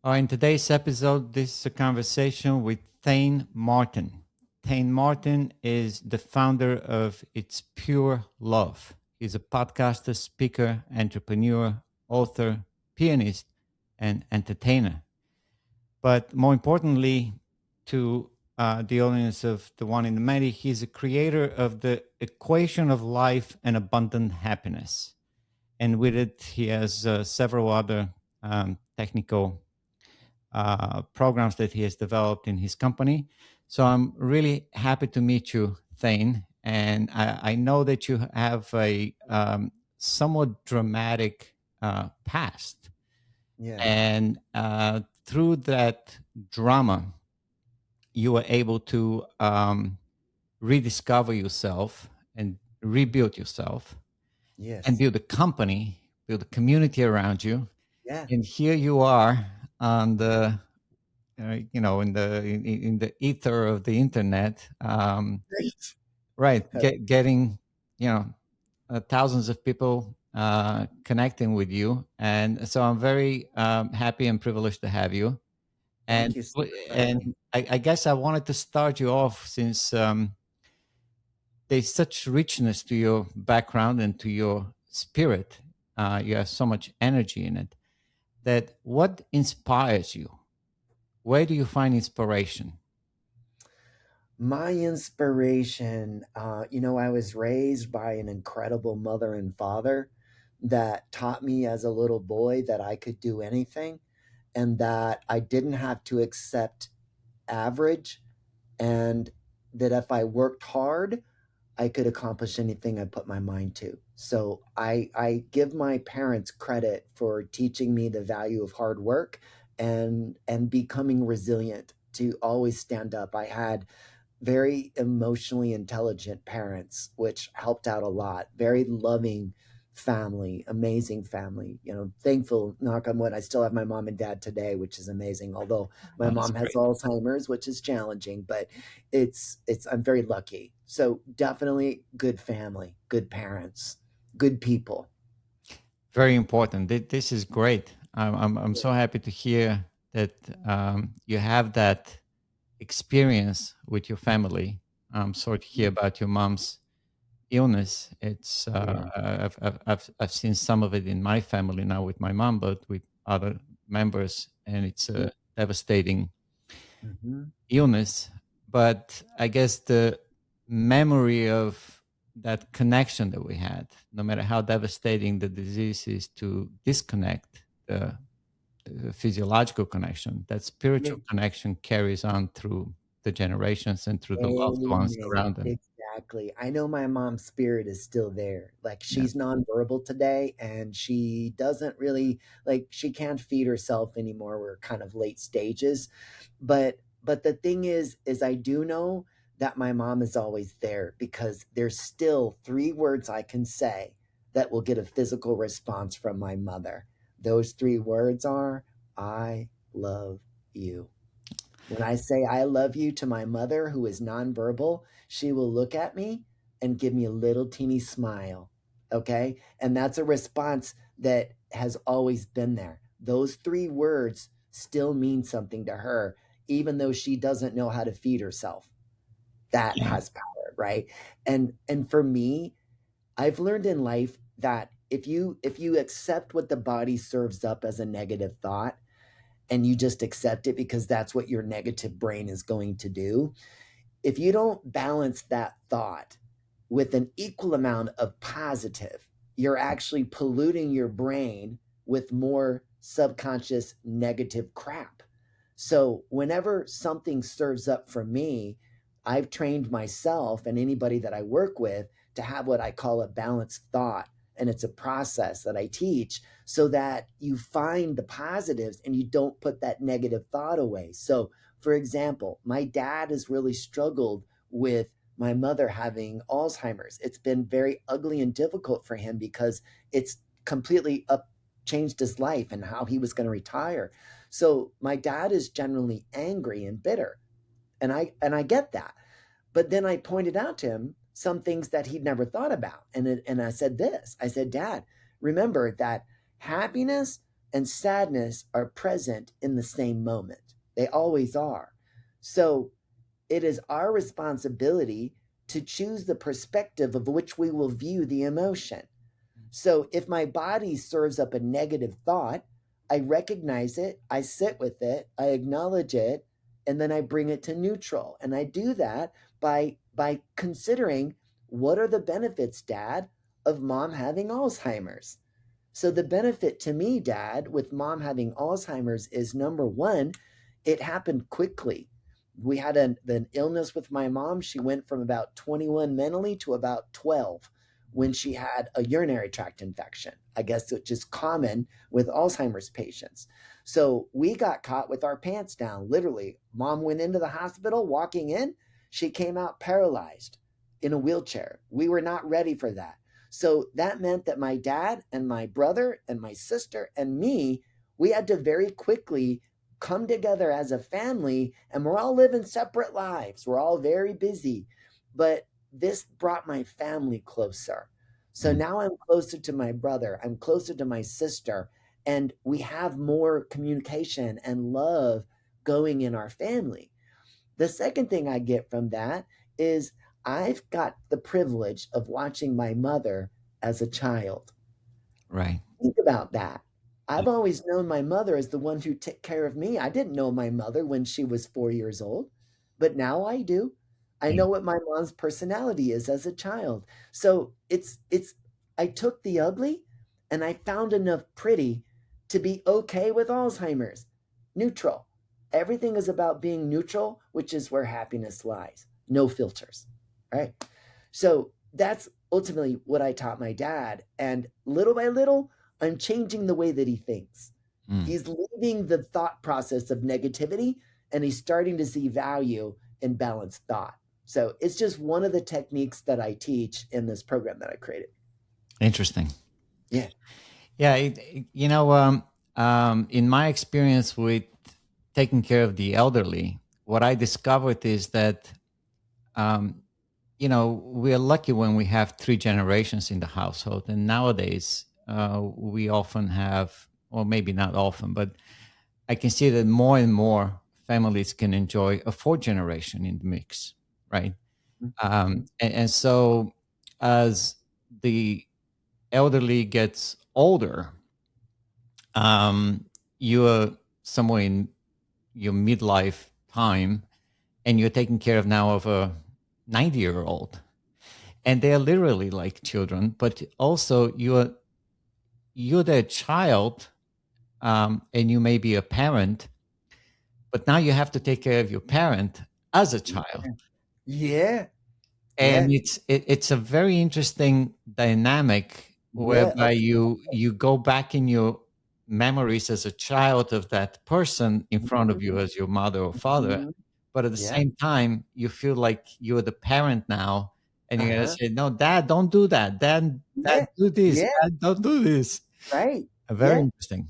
In today's episode, this is a conversation with Thayne Martin. Thayne Martin is the founder of It's Pure Love. He's a podcaster, speaker, entrepreneur, author, pianist, and entertainer. But more importantly, to the audience of the one in the many, he's a creator of the equation of life and abundant happiness. And with it, he has several other technical programs that he has developed in his company. So I'm really happy to meet you, Thane. And I know that you have a somewhat dramatic past. Yeah. And through that drama, you were able to rediscover yourself and rebuild yourself and Yes. build a company, build a community around you. Yeah. And here you are on the in the ether of the internet, Great. right, getting thousands of people connecting with you. And so I'm very happy and privileged to have you. Thank and you so much for and having me. I guess I wanted to start you off since there's such richness to your background and to your spirit. You have so much energy in it. That what inspires you? Where do you find inspiration? My inspiration, I was raised by an incredible mother and father that taught me as a little boy that I could do anything and that I didn't have to accept average, and that if I worked hard, I could accomplish anything I put my mind to. So I give my parents credit for teaching me the value of hard work and becoming resilient to always stand up. I had very emotionally intelligent parents, which helped out a lot. Very loving family, amazing family. Thankful, knock on wood, I still have my mom and dad today, which is amazing. Although my Oh, that's mom has great. Alzheimer's, which is challenging, but it's I'm very lucky. So definitely good family, good parents, good people. Very important. This is great. I'm so happy to hear that you have that experience with your family. I'm sorry to hear about your mom's illness. It's Yeah. I've seen some of it in my family now with my mom, but with other members, and it's Yeah. a devastating Hmm. illness. But I guess the memory of that connection that we had, no matter how devastating the disease is, to disconnect the physiological connection, that Yeah. spiritual connection carries on through the generations and through the loved ones Amen. around them. Exactly. I know my mom's spirit is still there. Like Yeah. she's nonverbal today and she doesn't really like she can't feed herself anymore. We're kind of late stages. But the thing is I do know that my mom is always there because there's still three words I can say that will get a physical response from my mother. Those three words are I love you. When I say I love you to my mother, who is nonverbal, she will look at me and give me a little teeny smile. Okay. And that's a response that has always been there. Those three words still mean something to her, even though she doesn't know how to feed herself. That Yeah. has power, right? And for me, I've learned in life that if you accept what the body serves up as a negative thought, and you just accept it because that's what your negative brain is going to do. If you don't balance that thought with an equal amount of positive, you're actually polluting your brain with more subconscious negative crap. So, whenever something serves up for me, I've trained myself and anybody that I work with to have what I call a balanced thought. And it's a process that I teach so that you find the positives and you don't put that negative thought away. So, for example, my dad has really struggled with my mother having Alzheimer's. It's been very ugly and difficult for him because it's completely up changed his life and how he was going to retire. So my dad is generally angry and bitter. And I get that. But then I pointed out to him some things that he'd never thought about. And I said this. I said, "Dad, remember that happiness and sadness are present in the same moment. They always are. So it is our responsibility to choose the perspective of which we will view the emotion. So if my body serves up a negative thought, I recognize it, I sit with it, I acknowledge it, and then I bring it to neutral. And I do that by considering, what are the benefits, Dad, of mom having Alzheimer's? So the benefit to me, Dad, with mom having Alzheimer's is, number one, it happened quickly. We had an illness with my mom. She went from about 21 mentally to about 12 when she had a urinary tract infection, I guess, which is common with Alzheimer's patients. So we got caught with our pants down, literally. Mom went into the hospital, walking in, she came out paralyzed in a wheelchair. We were not ready for that. So that meant that my dad and my brother and my sister and me, we had to very quickly come together as a family, and we're all living separate lives. We're all very busy, but this brought my family closer. So now I'm closer to my brother, I'm closer to my sister, and we have more communication and love going in our family. The second thing I get from that is I've got the privilege of watching my mother as a child. Right. Think about that. I've always known my mother as the one who took care of me. I didn't know my mother when she was 4 years old, but now I do. I Yeah. know what my mom's personality is as a child. So I took the ugly and I found enough pretty to be okay with Alzheimer's. Neutral. Everything is about being neutral, which is where happiness lies. No filters. Right? So that's ultimately what I taught my dad. And little by little, I'm changing the way that he thinks. He's leaving the thought process of negativity and he's starting to see value in balanced thought. So it's just one of the techniques that I teach in this program that I created. Interesting. Yeah. Yeah. In my experience with taking care of the elderly, what I discovered is that, we are lucky when we have three generations in the household. And nowadays, we often have, or maybe not often, but I can see that more and more families can enjoy a fourth generation in the mix, right? And so as the elderly gets older, you're somewhere in your midlife time and you're taking care of now of a 90-year-old, and they're literally like children, but also you're their child, and you may be a parent, but now you have to take care of your parent as a child. Yeah. And Yeah. it's a very interesting dynamic Yeah. whereby you go back in your memories as a child of that person in front of you as your mother or father, Mhm. but at the Yeah. same time you feel like you're the parent now, and you're gonna Uh-huh. say, no, dad, don't do that, dad, Yeah. do this, Yeah. dad, don't do this. Right. Very Yeah. interesting.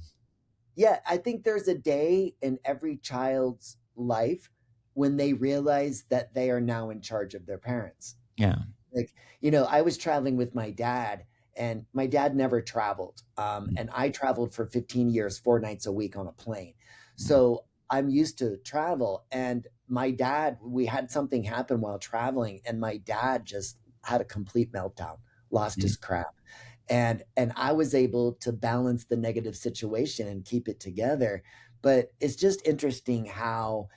Yeah. I think there's a day in every child's life when they realize that they are now in charge of their parents. Yeah. Like, I was traveling with my dad, and my dad never traveled. And I traveled for 15 years, 4 nights a week on a plane. So I'm used to travel. And my dad, we had something happen while traveling, and my dad just had a complete meltdown, lost his crap. And I was able to balance the negative situation and keep it together. But it's just interesting how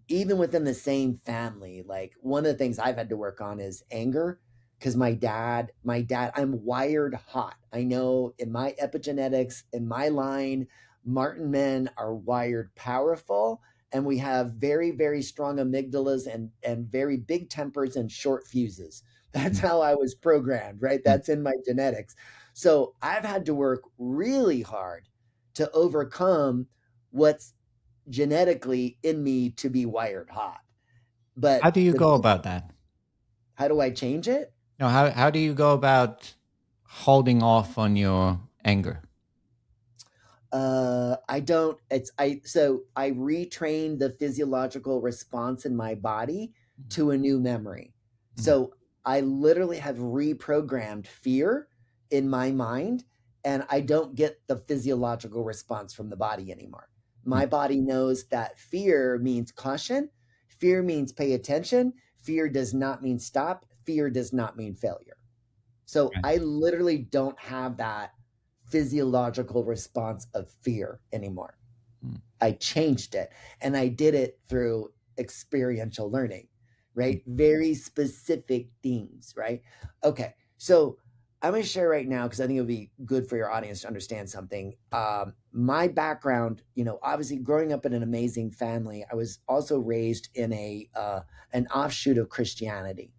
even within the same family, like one of the things I've had to work on is anger, because my dad, I'm wired hot. I know in my epigenetics, in my line, Martin men are wired powerful, and we have very, very strong amygdalas and very big tempers and short fuses. That's how I was programmed, right? That's in my genetics. So I've had to work really hard to overcome what's genetically in me to be wired hot. How But do you go about that? how do I change it? No, how do you go about holding off on your anger? I don't, so I retrain the physiological response in my body to a new memory. So I literally have reprogrammed fear in my mind, and I don't get the physiological response from the body anymore. My body knows that fear means caution. Fear means pay attention. Fear does not mean stop. Fear does not mean failure. So Right. I literally don't have that physiological response of fear anymore. Mm. I changed it, and I did it through experiential learning, right? Very specific things, right? Okay. So I'm going to share right now, because I think it'll be good for your audience to understand something. My background, obviously growing up in an amazing family, I was also raised in an offshoot of Christianity.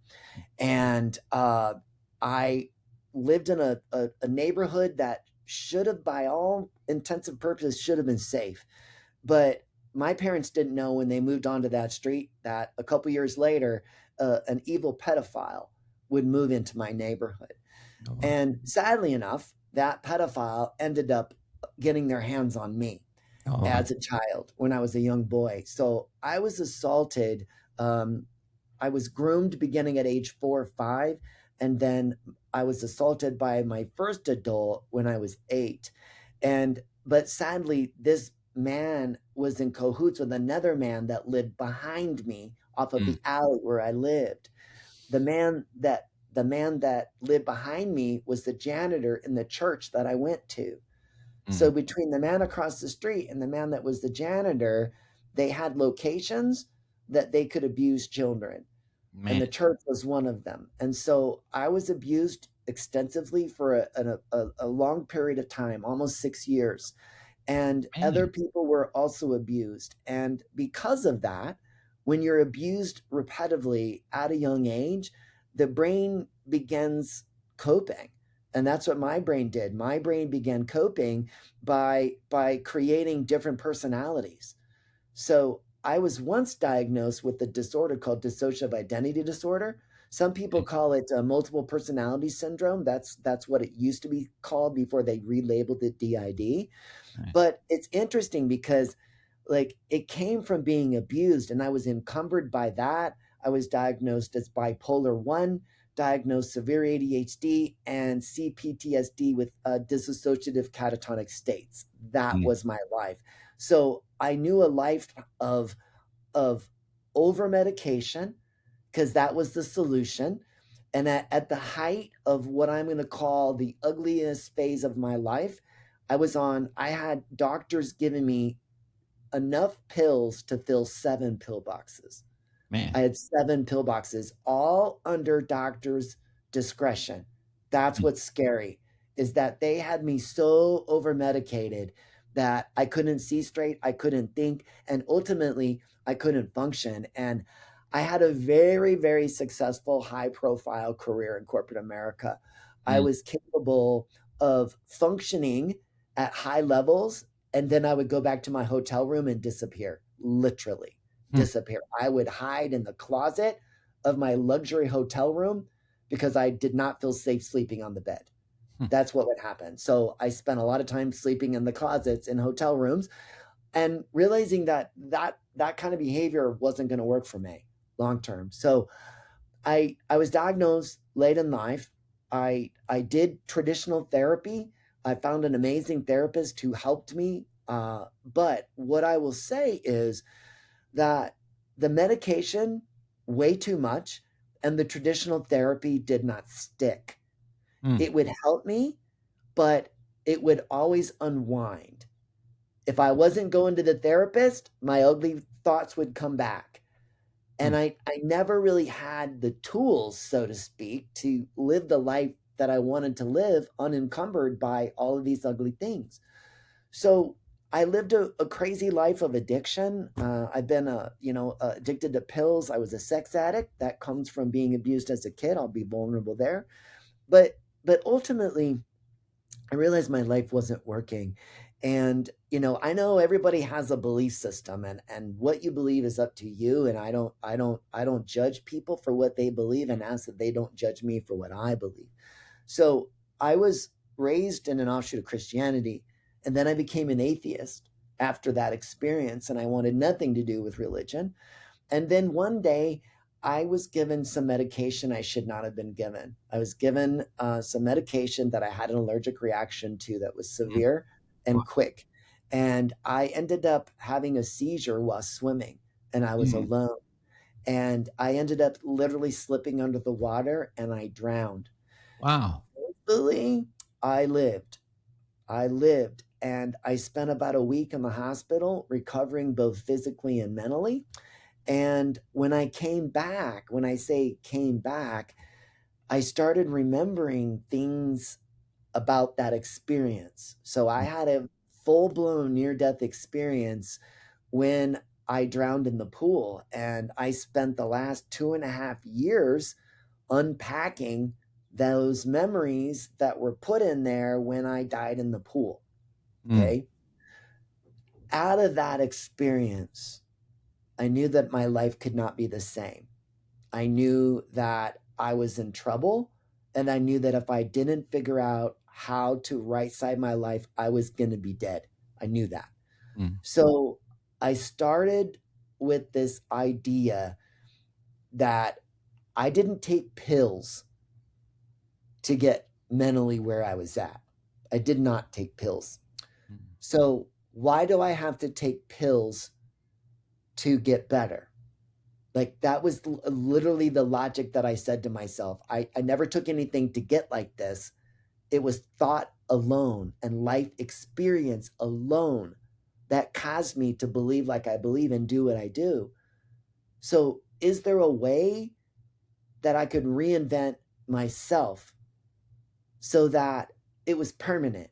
And I lived in a neighborhood that should have, by all intents and purposes, should have been safe. But my parents didn't know when they moved onto that street that a couple years later, an evil pedophile would move into my neighborhood. Oh, wow. And sadly enough, that pedophile ended up getting their hands on me Oh, as a child when I was a young boy. So I was assaulted. I was groomed beginning at age 4 or 5. And then I was assaulted by my first adult when I was 8. But sadly, this man was in cahoots with another man that lived behind me off of the alley where I lived. The man that lived behind me was the janitor in the church that I went to. So between the man across the street and the man that was the janitor, they had locations that they could abuse children. And man, the church was one of them. And so I was abused extensively for a long period of time, almost 6 years. And other man. people were also abused. And because of that, when you're abused repetitively at a young age, the brain begins coping. And that's what my brain did. My brain began coping by creating different personalities. So I was once diagnosed with a disorder called dissociative identity disorder. Some people call it multiple personality syndrome. That's what it used to be called before they relabeled it DID. Right. But it's interesting because like it came from being abused, and I was encumbered by that. I was diagnosed as bipolar 1, diagnosed severe ADHD, and CPTSD with dissociative catatonic states. That was my life. So I knew a life of over medication, because that was the solution. And at the height of what I'm going to call the ugliest phase of my life, I had doctors giving me enough pills to fill 7 pill boxes. Man. I had 7 pill boxes, all under doctors' discretion. That's what's scary, is that they had me so over medicated that I couldn't see straight, I couldn't think, and ultimately I couldn't function. And I had a very, very successful, high profile career in corporate America. I was capable of functioning at high levels, and then I would go back to my hotel room and disappear, literally disappear. I would hide in the closet of my luxury hotel room because I did not feel safe sleeping on the bed. That's what would happen. So I spent a lot of time sleeping in the closets in hotel rooms, and realizing that kind of behavior wasn't going to work for me long term. So I was diagnosed late in life. I did traditional therapy. I found an amazing therapist who helped me. But what I will say is that the medication, way too much, and the traditional therapy did not stick. It would help me, but it would always unwind. If I wasn't going to the therapist, my ugly thoughts would come back. And I never really had the tools, so to speak, to live the life that I wanted to live unencumbered by all of these ugly things. So I lived a crazy life of addiction. I've been, addicted to pills. I was a sex addict. That comes from being abused as a kid. I'll be vulnerable there. But ultimately, I realized my life wasn't working. And, I know everybody has a belief system, and what you believe is up to you. And I don't judge people for what they believe, and ask that they don't judge me for what I believe. So I was raised in an offshoot of Christianity, and then I became an atheist after that experience, and I wanted nothing to do with religion. And then one day I was given some medication I should not have been given. I was given some medication that I had an allergic reaction to that was Mm. severe Wow. and quick. And I ended up having a seizure while swimming, and I was Mm. alone. And I ended up literally slipping under the water and I drowned. Wow. Thankfully, I lived. I lived, and I spent about a week in the hospital recovering both physically and mentally. And when I came back, when I say came back, I started remembering things about that experience. So I Mm. had a full blown near death experience when I drowned in the pool. And I spent the last 2.5 years unpacking those memories that were put in there when I died in the pool. Mm. Okay. Out of that experience, I knew that my life could not be the same. I knew that I was in trouble. And I knew that if I didn't figure out how to right side my life, I was going to be dead. I knew that. Mm. So I started with this idea that I didn't take pills to get mentally where I was at. I did not take pills. Mm. So why do I have to take pills to get better? Like that was literally the logic that I said to myself. I never took anything to get like this. It was thought alone and life experience alone that caused me to believe like I believe and do what I do. So is there a way that I could reinvent myself so that it was permanent?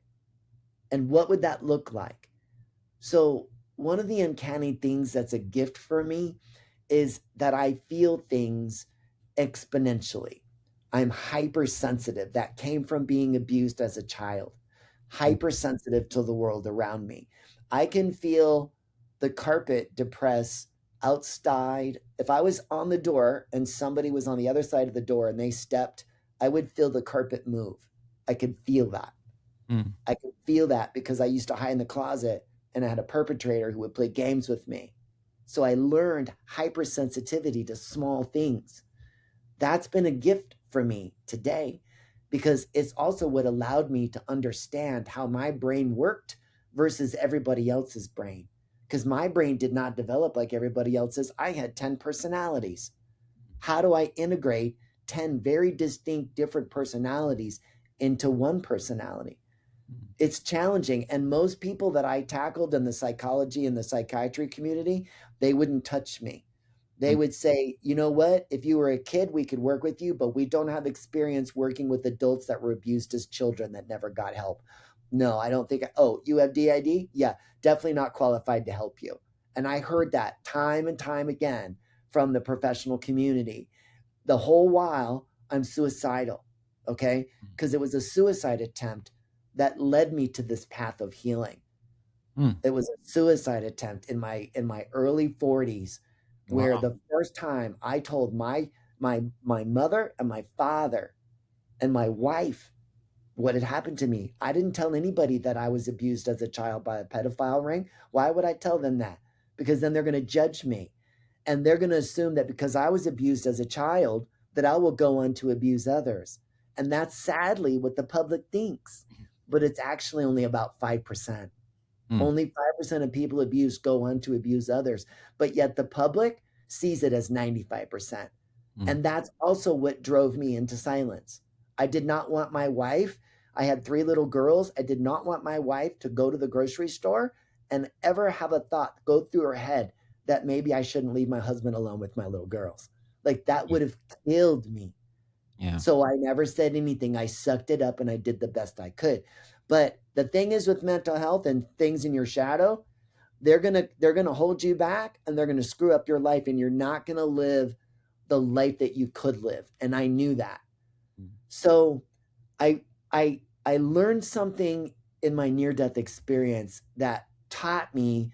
And what would that look like? So one of the uncanny things that's a gift for me is that I feel things exponentially. I'm hypersensitive. That came from being abused as a child. Mm. Hypersensitive to the world around me. I can feel the carpet depress outside. If I was on the door and somebody was on the other side of the door and they stepped, I would feel the carpet move. I could feel that. Mm. I could feel that because I used to hide in the closet and I had a perpetrator who would play games with me. So I learned hypersensitivity to small things. That's been a gift for me today because it's also what allowed me to understand how my brain worked versus everybody else's brain. Because my brain did not develop like everybody else's. I had 10 personalities. How do I integrate 10 very distinct different personalities into one personality? It's challenging. And most people that I tackled in the psychology and the psychiatry community, they wouldn't touch me. They Mm. would say, you know what? If you were a kid, we could work with you, but we don't have experience working with adults that were abused as children that never got help. No, I don't think. Oh, you have DID? Yeah, definitely not qualified to help you. And I heard that time and time again from the professional community. The whole while I'm suicidal, okay? Because it was a suicide attempt that led me to this path of healing. Mm. It was a suicide attempt in my early 40s, where Wow. the first time I told my mother and my father and my wife what had happened to me. I didn't tell anybody that I was abused as a child by a pedophile ring. Why would I tell them that? Because then they're going to judge me. And they're going to assume that because I was abused as a child, that I will go on to abuse others. And that's sadly what the public thinks. But it's actually only about 5%. Mm. Only 5% of people abused go on to abuse others. But yet the public sees it as 95%. Mm. And that's also what drove me into silence. I did not want my wife. I had 3 little girls. I did not want my wife to go to the grocery store and ever have a thought go through her head that maybe I shouldn't leave my husband alone with my little girls. Like that Yeah. would have killed me. Yeah. So I never said anything. I sucked it up and I did the best I could. But the thing is with mental health and things in your shadow, they're gonna hold you back and they're gonna screw up your life and you're not gonna live the life that you could live. And I knew that. Mm. So I learned something in my near-death experience that taught me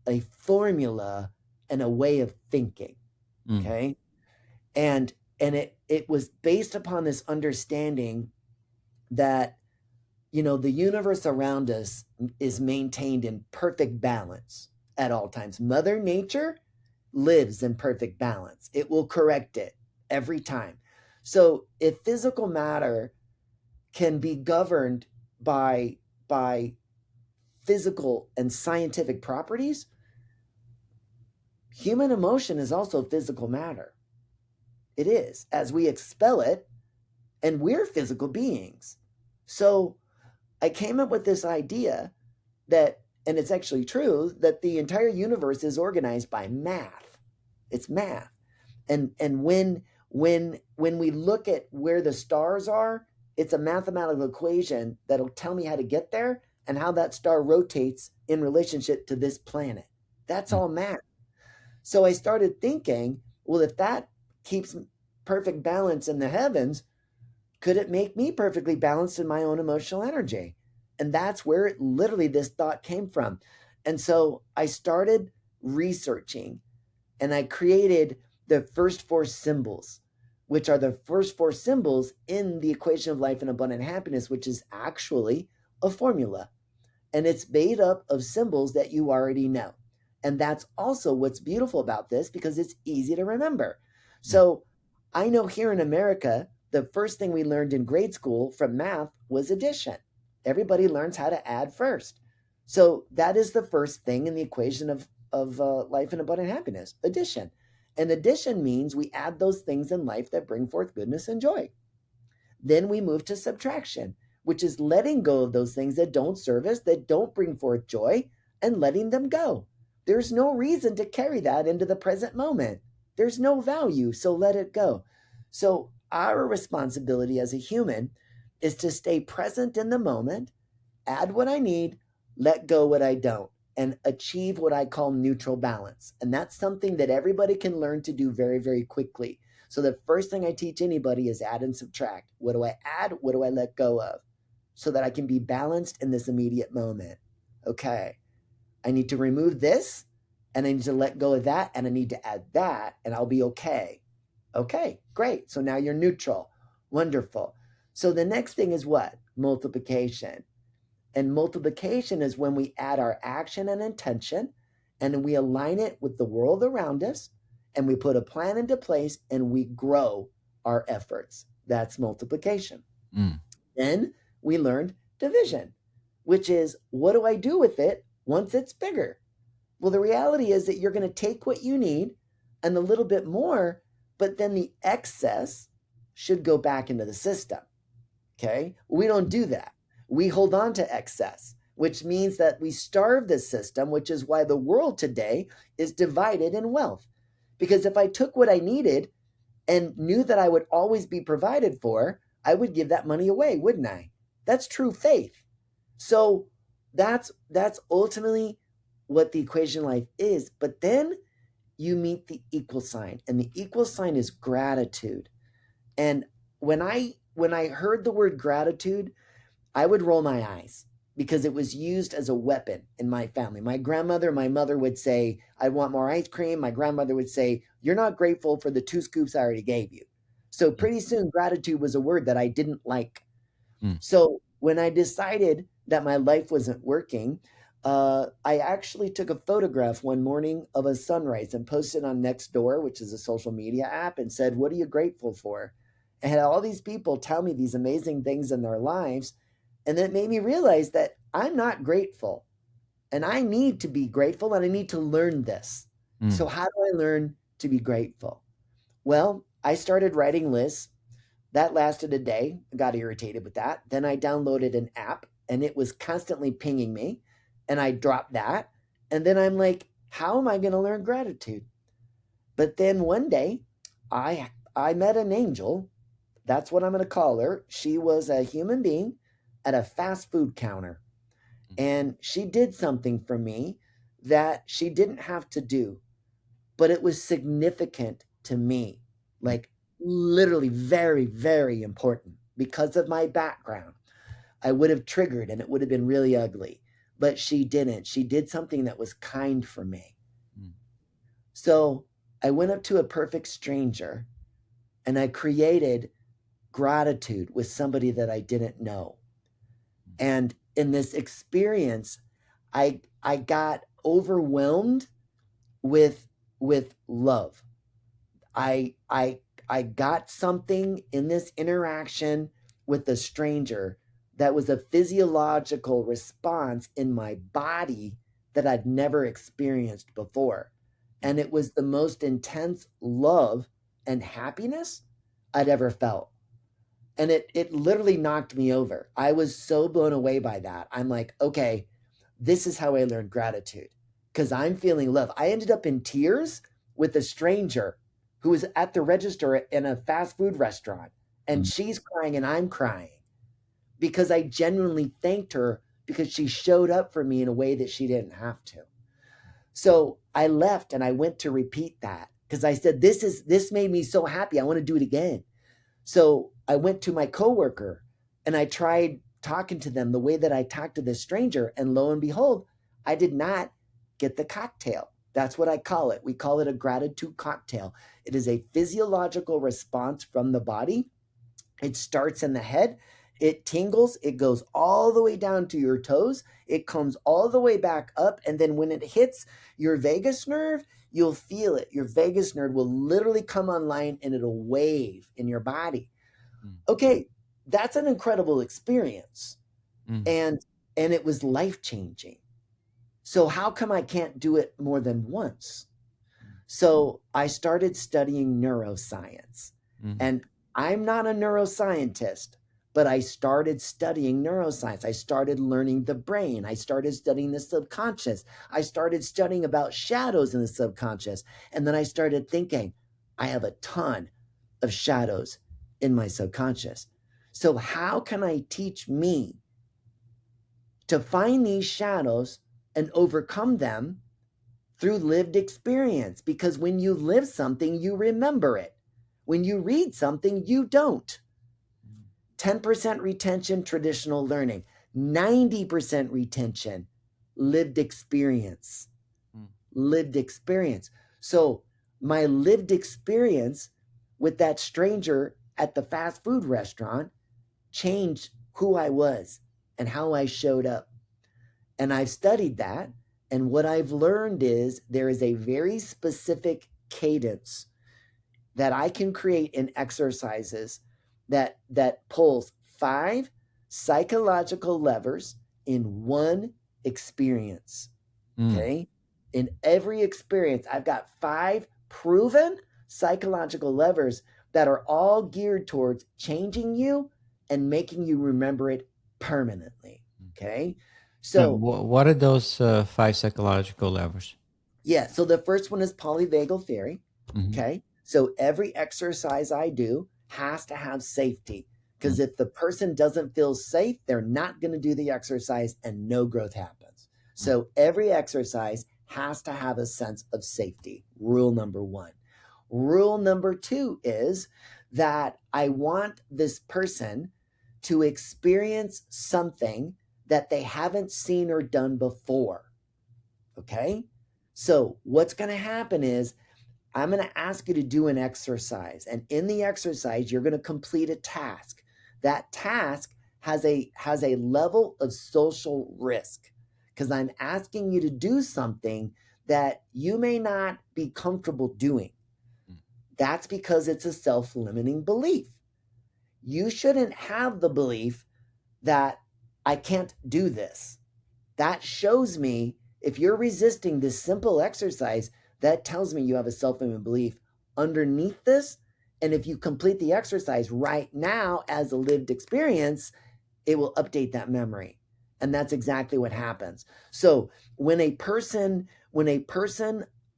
a formula and a way of thinking. Mm. Okay. And it was based upon this understanding that the universe around us is maintained in perfect balance at all times. Mother Nature lives in perfect balance. It will correct it every time. So if physical matter can be governed by physical and scientific properties, human emotion is also physical matter. It is, as we expel it, and we're physical beings. So I came up with this idea that, and it's actually true, that the entire universe is organized by math. It's math. And when we look at where the stars are, it's a mathematical equation that'll tell me how to get there and how that star rotates in relationship to this planet. That's all math. So I started thinking, well, if that keeps perfect balance in the heavens, could it make me perfectly balanced in my own emotional energy? And that's where literally this thought came from. And so I started researching, and I created the first four symbols, which are the first four symbols in the equation of life and abundant happiness, which is actually a formula. And it's made up of symbols that you already know. And that's also what's beautiful about this, because it's easy to remember. So I know here in America, the first thing we learned in grade school from math was addition. Everybody learns how to add first. So that is the first thing in the equation of life and abundant happiness, addition. And addition means we add those things in life that bring forth goodness and joy. Then we move to subtraction, which is letting go of those things that don't serve us, that don't bring forth joy, and letting them go. There's no reason to carry that into the present moment. There's no value, so let it go. So our responsibility as a human is to stay present in the moment, add what I need, let go what I don't, and achieve what I call neutral balance. And that's something that everybody can learn to do very, very quickly. So the first thing I teach anybody is add and subtract. What do I add? What do I let go of? So that I can be balanced in this immediate moment. Okay, I need to remove this, and I need to let go of that, and I need to add that, and I'll be okay. Okay, great. So now you're neutral. Wonderful. So the next thing is what? Multiplication. And multiplication is when we add our action and intention, and we align it with the world around us, and we put a plan into place, and we grow our efforts. That's multiplication. Then we learned division, which is, what do I do with it once it's bigger? Well, the reality is that you're going to take what you need and a little bit more, but then the excess should go back into the system. Okay? We don't do that. We hold on to excess, which means that we starve the system, which is why the world today is divided in wealth. Because if I took what I needed and knew that I would always be provided for, I would give that money away, wouldn't I? That's true faith. So that's ultimately what the equation of life is. But then you meet the equal sign, and the equal sign is gratitude. And when I heard the word gratitude, I would roll my eyes, because it was used as a weapon in my family. My grandmother, my mother would say, I want more ice cream. My grandmother would say, you're not grateful for the 2 scoops I already gave you. So pretty soon gratitude was a word that I didn't like. So when I decided that my life wasn't working, I actually took a photograph one morning of a sunrise and posted on Nextdoor, which is a social media app, and said, what are you grateful for? And had all these people tell me these amazing things in their lives. And it made me realize that I'm not grateful, and I need to be grateful, and I need to learn this. So how do I learn to be grateful? Well, I started writing lists. That lasted a day. I got irritated with that. Then I downloaded an app, and it was constantly pinging me, and I dropped that. And then I'm like, how am I going to learn gratitude? But then one day I met an angel. That's what I'm going to call her. She was a human being at a fast food counter. And she did something for me that she didn't have to do, but it was significant to me, like literally very, very important because of my background. I would have triggered and it would have been really ugly, but she didn't. She did something that was kind for me. So I went up to a perfect stranger and I created gratitude with somebody that I didn't know. And in this experience, I got overwhelmed with with love. I I I got something in this interaction with a stranger that was a physiological response in my body that I'd never experienced before. And it was the most intense love and happiness I'd ever felt. And it literally knocked me over. I was so blown away by that. I'm like, okay, this is how I learned gratitude because I'm feeling love. I ended up in tears with a stranger who was at the register in a fast food restaurant, and she's crying and I'm crying because I genuinely thanked her because she showed up for me in a way that she didn't have to. So I left and I went to repeat that because I said, this made me so happy. I want to do it again. So I went to my coworker and I tried talking to them the way that I talked to this stranger. And lo and behold, I did not get the cocktail. That's what I call it. We call it a gratitude cocktail. It is a physiological response from the body. It starts in the head. It tingles. It goes all the way down to your toes. It comes all the way back up. And then when it hits your vagus nerve, you'll feel it. Your vagus nerve will literally come online and it'll wave in your body. Okay, that's an incredible experience. And it was life-changing. So how come I can't do it more than once? So I started studying neuroscience. And I'm not a neuroscientist, but I started studying neuroscience. I started learning the brain. I started studying the subconscious. I started studying about shadows in the subconscious. And then I started thinking, I have a ton of shadows in my subconscious. So how can I teach me to find these shadows and overcome them through lived experience? Because when you live something, you remember it. When you read something, you don't. 10% retention, traditional learning. 90% retention, lived experience. Lived experience. So my lived experience with that stranger at the fast food restaurant changed who I was and how I showed up. And I've studied that. And what I've learned is there is a very specific cadence that I can create in exercises that pulls 5 psychological levers in one experience. Okay? In every experience, I've got 5 proven psychological levers that are all geared towards changing you and making you remember it permanently. Okay? So what are those 5 psychological levers? Yeah, so the first one is polyvagal theory. Okay? So every exercise I do has to have safety, because if the person doesn't feel safe, they're not going to do the exercise and no growth happens. So every exercise has to have a sense of safety. Rule number 1. Rule number 2 is that I want this person to experience something that they haven't seen or done before. Okay? So what's going to happen is I'm going to ask you to do an exercise. And in the exercise, you're going to complete a task. That task has a level of social risk, because I'm asking you to do something that you may not be comfortable doing. That's because it's a self-limiting belief. You shouldn't have the belief that I can't do this. That shows me, if you're resisting this simple exercise, that tells me you have a self-limiting belief underneath this. And if you complete the exercise right now as a lived experience, it will update that memory. And that's exactly what happens. So when a person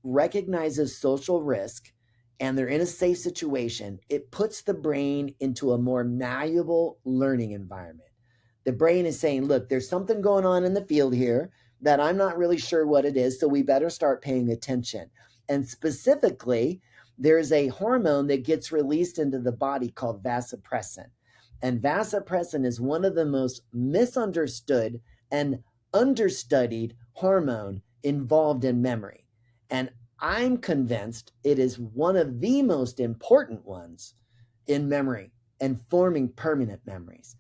recognizes social risk and they're in a safe situation, it puts the brain into a more malleable learning environment. The brain is saying, look, there's something going on in the field here that I'm not really sure what it is, so we better start paying attention. And specifically, there's a hormone that gets released into the body called vasopressin. And vasopressin is one of the most misunderstood and understudied hormone involved in memory. And I'm convinced it is one of the most important ones in memory and forming permanent memories.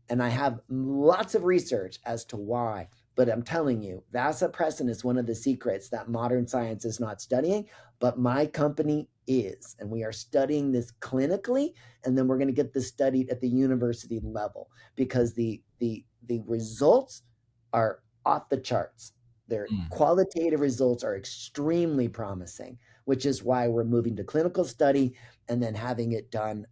And I have lots of research as to why. But I'm telling you, vasopressin is one of the secrets that modern science is not studying, but my company is. And we are studying this clinically, and then we're going to get this studied at the university level, because the results are off the charts. Their qualitative results are extremely promising, which is why we're moving to clinical study and then having it done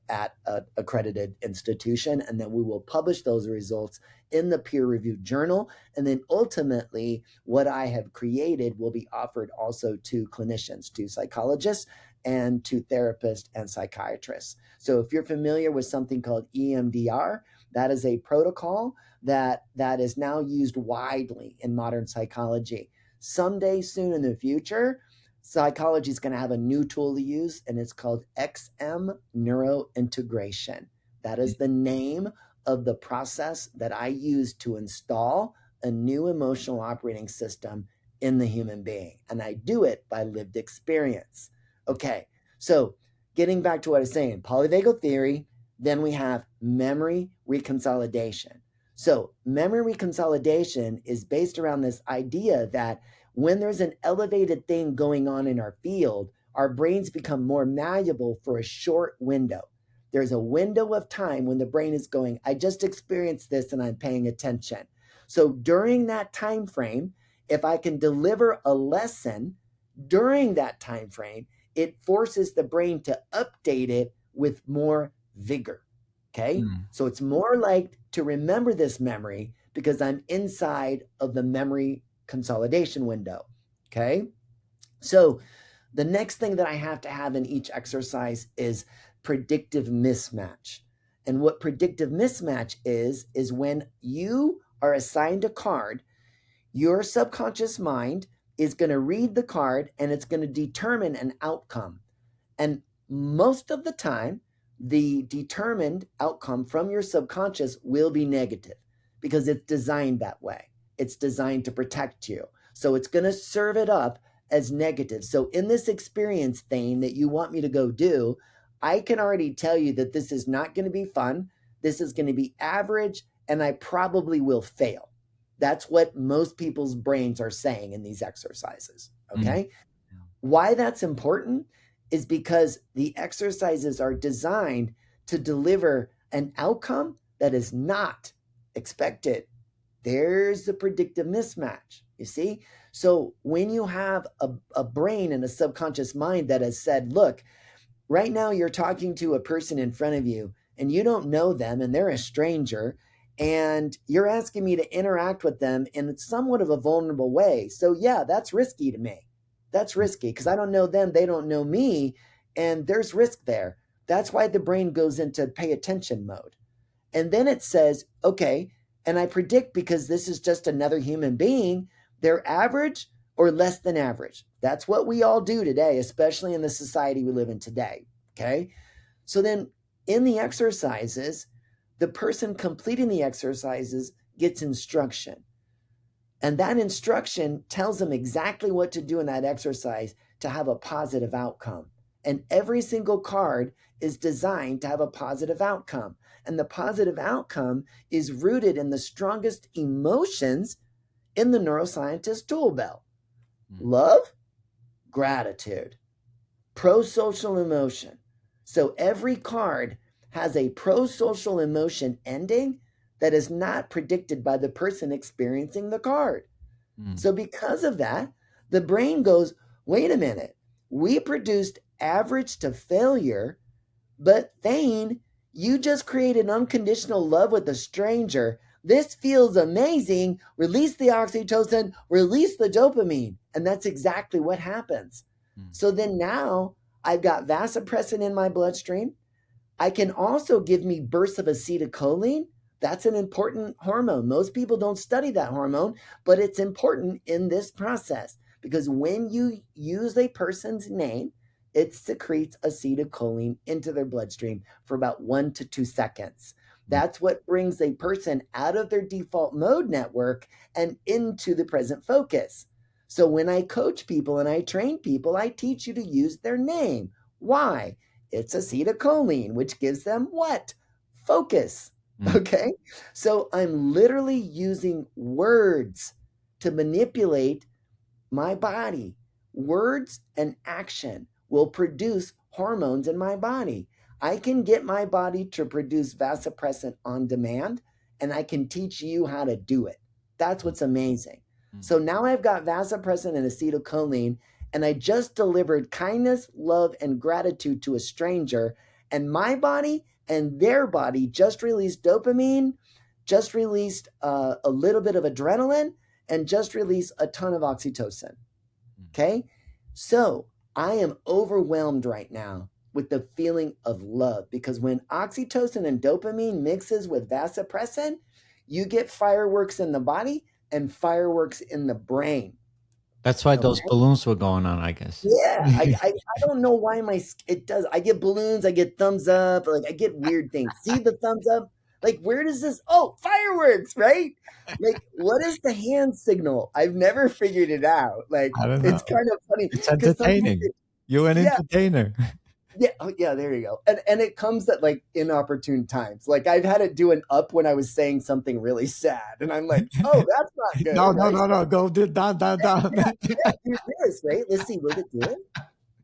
at an accredited institution. And then we will publish those results in the peer-reviewed journal. And then ultimately, what I have created will be offered also to clinicians, to psychologists, and to therapists and psychiatrists. So if you're familiar with something called EMDR, that is a protocol that is now used widely in modern psychology. Someday soon in the future, psychology is going to have a new tool to use, and it's called XM neurointegration. That is the name of the process that I use to install a new emotional operating system in the human being. And I do it by lived experience. Okay, so getting back to what I was saying, polyvagal theory, then we have memory reconsolidation. So memory reconsolidation is based around this idea that when there's an elevated thing going on in our field, our brains become more malleable for a short window. There's a window of time when the brain is going, I just experienced this and I'm paying attention. So during that time frame, if I can deliver a lesson during that time frame, it forces the brain to update it with more vigor. Okay? So it's more like to remember this memory because I'm inside of the memory consolidation window. Okay? So the next thing that I have to have in each exercise is predictive mismatch. And what predictive mismatch is when you are assigned a card, your subconscious mind is going to read the card and it's going to determine an outcome. And most of the time, the determined outcome from your subconscious will be negative because it's designed that way. It's designed to protect you. So it's going to serve it up as negative. So in this experience thing that you want me to go do, I can already tell you that this is not going to be fun. This is going to be average, and I probably will fail. That's what most people's brains are saying in these exercises. Okay? Why that's important is because the exercises are designed to deliver an outcome that is not expected. There's the predictive mismatch, you see? So when you have a brain and a subconscious mind that has said, look, right now you're talking to a person in front of you and you don't know them and they're a stranger and you're asking me to interact with them in somewhat of a vulnerable way. So yeah, that's risky to me. That's risky because I don't know them, they don't know me, and there's risk there. That's why the brain goes into pay attention mode. And then it says, okay, and I predict because this is just another human being, they're average or less than average. That's what we all do today, especially in the society we live in today, okay? So then in the exercises, the person completing the exercises gets instruction. And that instruction tells them exactly what to do in that exercise to have a positive outcome. And every single card is designed to have a positive outcome. And the positive outcome is rooted in the strongest emotions in the neuroscientist tool belt. Love, gratitude, pro-social emotion. So every card has a pro-social emotion ending that is not predicted by the person experiencing the card. So because of that, the brain goes, wait a minute, we produced average to failure, but Thayne, you just created unconditional love with a stranger. This feels amazing. Release the oxytocin, release the dopamine. And that's exactly what happens. So then now I've got vasopressin in my bloodstream. I can also give me bursts of acetylcholine. That's an important hormone. Most people don't study that hormone, but it's important in this process because when you use a person's name, it secretes acetylcholine into their bloodstream for about 1 to 2 seconds. That's what brings a person out of their default mode network and into the present focus. So when I coach people and I train people, I teach you to use their name. Why? It's acetylcholine, which gives them what? Focus. Okay. So I'm literally using words to manipulate my body. Words and action will produce hormones in my body. I can get my body to produce vasopressin on demand, and I can teach you how to do it. That's what's amazing. So now I've got vasopressin and acetylcholine, and I just delivered kindness, love, and gratitude to a stranger, and my body and their body just released dopamine, just released a little bit of adrenaline, and just released a ton of oxytocin. Okay. So I am overwhelmed right now with the feeling of love, because when oxytocin and dopamine mixes with vasopressin, you get fireworks in the body and fireworks in the brain. That's why Okay. those balloons were going on, I guess. Yeah. I don't know why it does. I get balloons, I get thumbs up, like I get weird things. See the thumbs up? Like, where does this? Oh, fireworks, right? Like, what is the hand signal? I've never figured it out. Like, I don't know. it's kind of funny It's because entertaining. You're an yeah, entertainer. yeah, oh, yeah. There you go. And it comes at like inopportune times. Like I've had it do an up when I was saying something really sad, and I'm like, oh, that's not good, No, right? no. Go down, down. Yeah, do this, right? Let's see. Will it do it?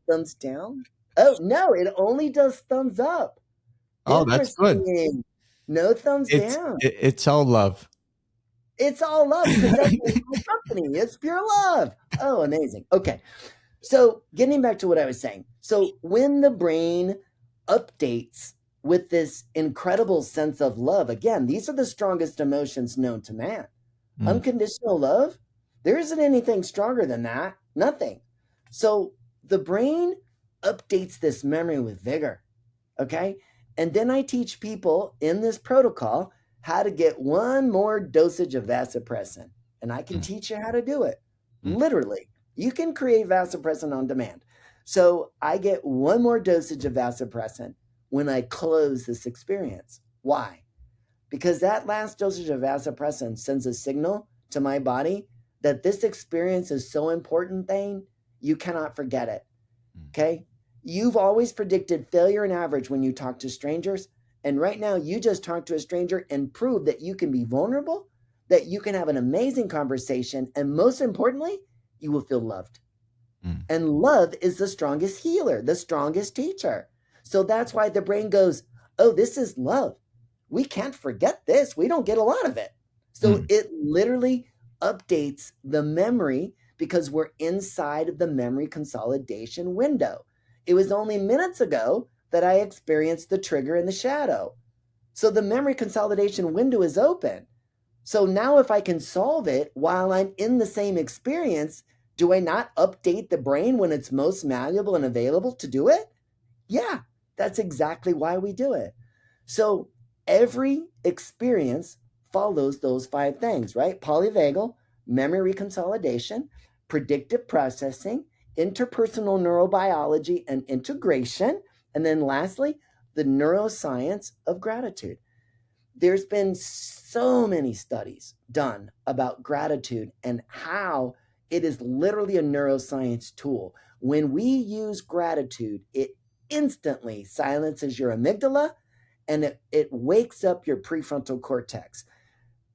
Thumbs down. Oh no, it only does thumbs up. Oh, that's good. Interesting. No thumbs down. It's all love. It's all love because that's my company. It's pure love. Oh, amazing. Okay. So getting back to what I was saying. So when the brain updates with this incredible sense of love, again, these are the strongest emotions known to man. Unconditional love, there isn't anything stronger than that. Nothing. So the brain updates this memory with vigor. Okay. And then I teach people in this protocol how to get one more dosage of vasopressin. And I can teach you how to do it. Literally. You can create vasopressin on demand. So I get one more dosage of vasopressin when I close this experience. Why? Because that last dosage of vasopressin sends a signal to my body that this experience is so important, Thayne, you cannot forget it. Okay? You've always predicted failure and average when you talk to strangers. And right now, you just talked to a stranger and proved that you can be vulnerable, that you can have an amazing conversation, and most importantly, you will feel loved. And love is the strongest healer, the strongest teacher. So that's why the brain goes, oh, this is love. We can't forget this. We don't get a lot of it. So it literally updates the memory because we're inside of the memory consolidation window. It was only minutes ago that I experienced the trigger in the shadow. So the memory consolidation window is open. So now if I can solve it while I'm in the same experience, do I not update the brain when it's most malleable and available to do it? Yeah, that's exactly why we do it. So every experience follows those 5 things, right? Polyvagal, memory reconsolidation, predictive processing, interpersonal neurobiology and integration, and then lastly, the neuroscience of gratitude. There's been so many studies done about gratitude and how it is literally a neuroscience tool. When we use gratitude, it instantly silences your amygdala and it wakes up your prefrontal cortex.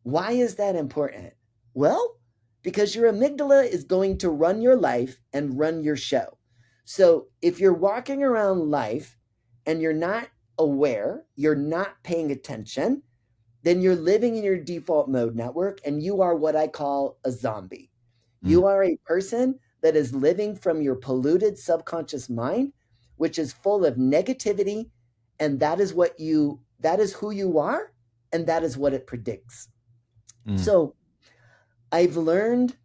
Why is that important? Well, because your amygdala is going to run your life and run your show. So if you're walking around life and you're not aware, you're not paying attention, then you're living in your default mode network and you are what I call a zombie. You are a person that is living from your polluted subconscious mind, which is full of negativity, and that is who you are, and that is what it predicts. So I've learned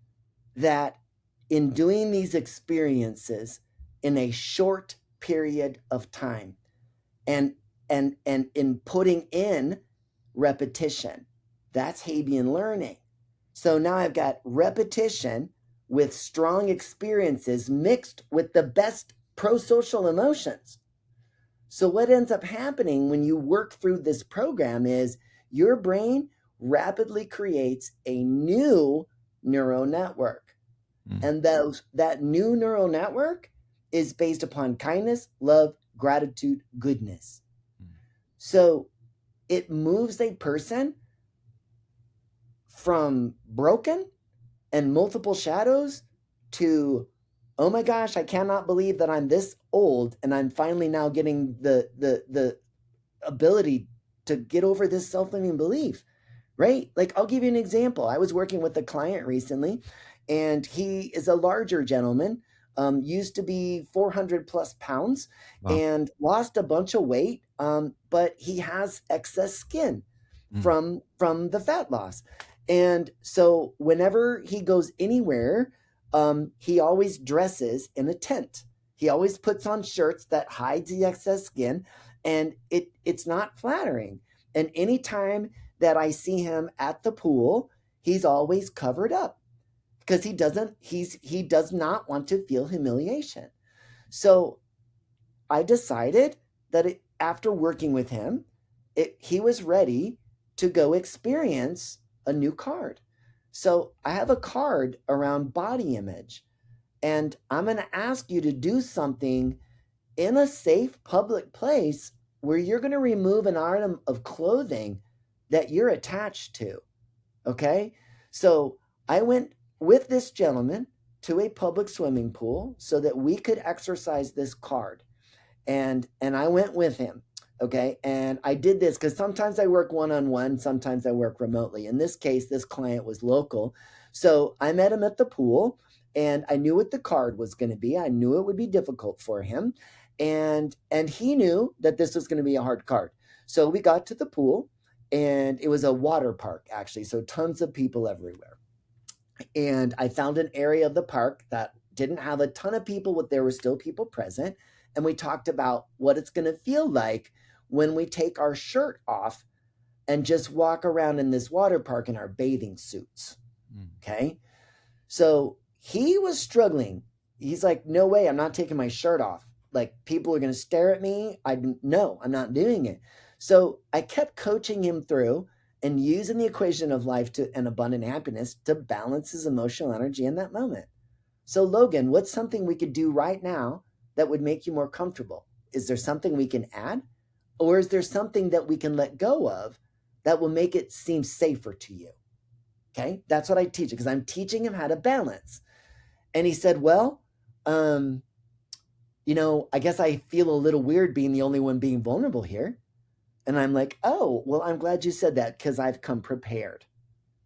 that in doing these experiences in a short period of time and in putting in repetition, that's Habian learning. So now I've got repetition with strong experiences mixed with the best pro-social emotions. So what ends up happening when you work through this program is your brain rapidly creates a new neural network. And that new neural network is based upon kindness, love, gratitude, goodness. So it moves a person from broken and multiple shadows to, oh my gosh, I cannot believe that I'm this old and I'm finally now getting the ability to get over this self-limiting belief, right? Like, I'll give you an example. I was working with a client recently, and he is a larger gentleman, used to be 400 plus pounds, Wow. and lost a bunch of weight, but he has excess skin from the fat loss. And so whenever he goes anywhere, he always dresses in a tent. He always puts on shirts that hides the excess skin, and it's not flattering. And anytime that I see him at the pool, he's always covered up because he does not want to feel humiliation. So I decided that after working with him, he was ready to go experience a new card. So I have a card around body image, and I'm going to ask you to do something in a safe public place where you're going to remove an item of clothing that you're attached to. Okay? So I went with this gentleman to a public swimming pool so that we could exercise this card. And I went with him. Okay. And I did this because sometimes I work one-on-one, sometimes I work remotely. In this case, this client was local. So I met him at the pool, and I knew what the card was going to be. I knew it would be difficult for him. And he knew that this was going to be a hard card. So we got to the pool, and it was a water park, actually. So tons of people everywhere. And I found an area of the park that didn't have a ton of people, but there were still people present. And we talked about what it's going to feel like when we take our shirt off and just walk around in this water park in our bathing suits. Okay. So he was struggling. He's like, no way, I'm not taking my shirt off. Like, people are going to stare at me. No, I'm not doing it. So I kept coaching him through and using the equation of life and abundant happiness to balance his emotional energy in that moment. So Logan, what's something we could do right now that would make you more comfortable? Is there something we can add? Or is there something that we can let go of that will make it seem safer to you? Okay, that's what I teach, because I'm teaching him how to balance. And he said, well, I guess I feel a little weird being the only one being vulnerable here. And I'm like, oh, well, I'm glad you said that because I've come prepared.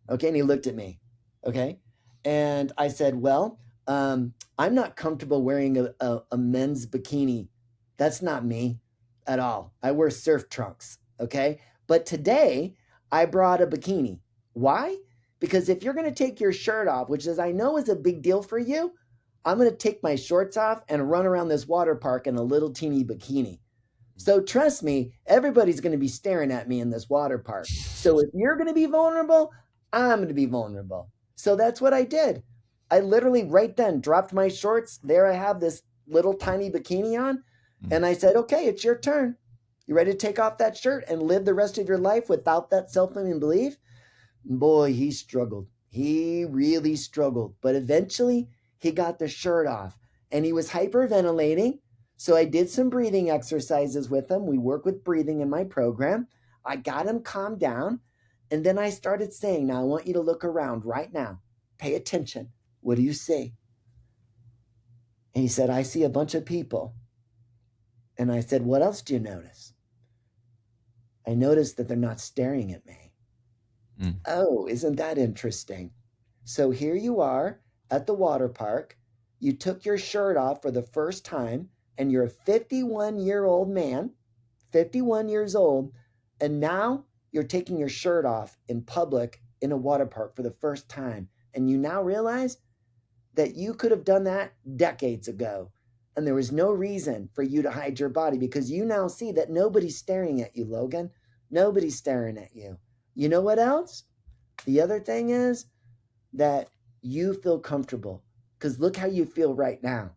Okay, and he looked at me. Okay, and I said, well, I'm not comfortable wearing a men's bikini. That's not me at all. I wear surf trunks, okay? But today, I brought a bikini. Why? Because if you're going to take your shirt off, which I know is a big deal for you, I'm going to take my shorts off and run around this water park in a little teeny bikini. So trust me, everybody's going to be staring at me in this water park. So if you're going to be vulnerable, I'm going to be vulnerable. So that's what I did. I literally right then dropped my shorts. There I have this little tiny bikini on. And I said, okay, it's your turn. You ready to take off that shirt and live the rest of your life without that self-limiting belief? Boy, he struggled. He really struggled. But eventually, he got the shirt off. And he was hyperventilating. So I did some breathing exercises with him. We work with breathing in my program. I got him calmed down. And then I started saying, now I want you to look around right now. Pay attention. What do you see? And he said, I see a bunch of people. And I said, what else do you notice? I noticed that they're not staring at me. Oh, isn't that interesting? So here you are at the water park. You took your shirt off for the first time, and you're a 51-year-old man, 51 years old, and now you're taking your shirt off in public in a water park for the first time. And you now realize that you could have done that decades ago. And there was no reason for you to hide your body, because you now see that nobody's staring at you, Logan. Nobody's staring at you. You know what else? The other thing is that you feel comfortable, because look how you feel right now.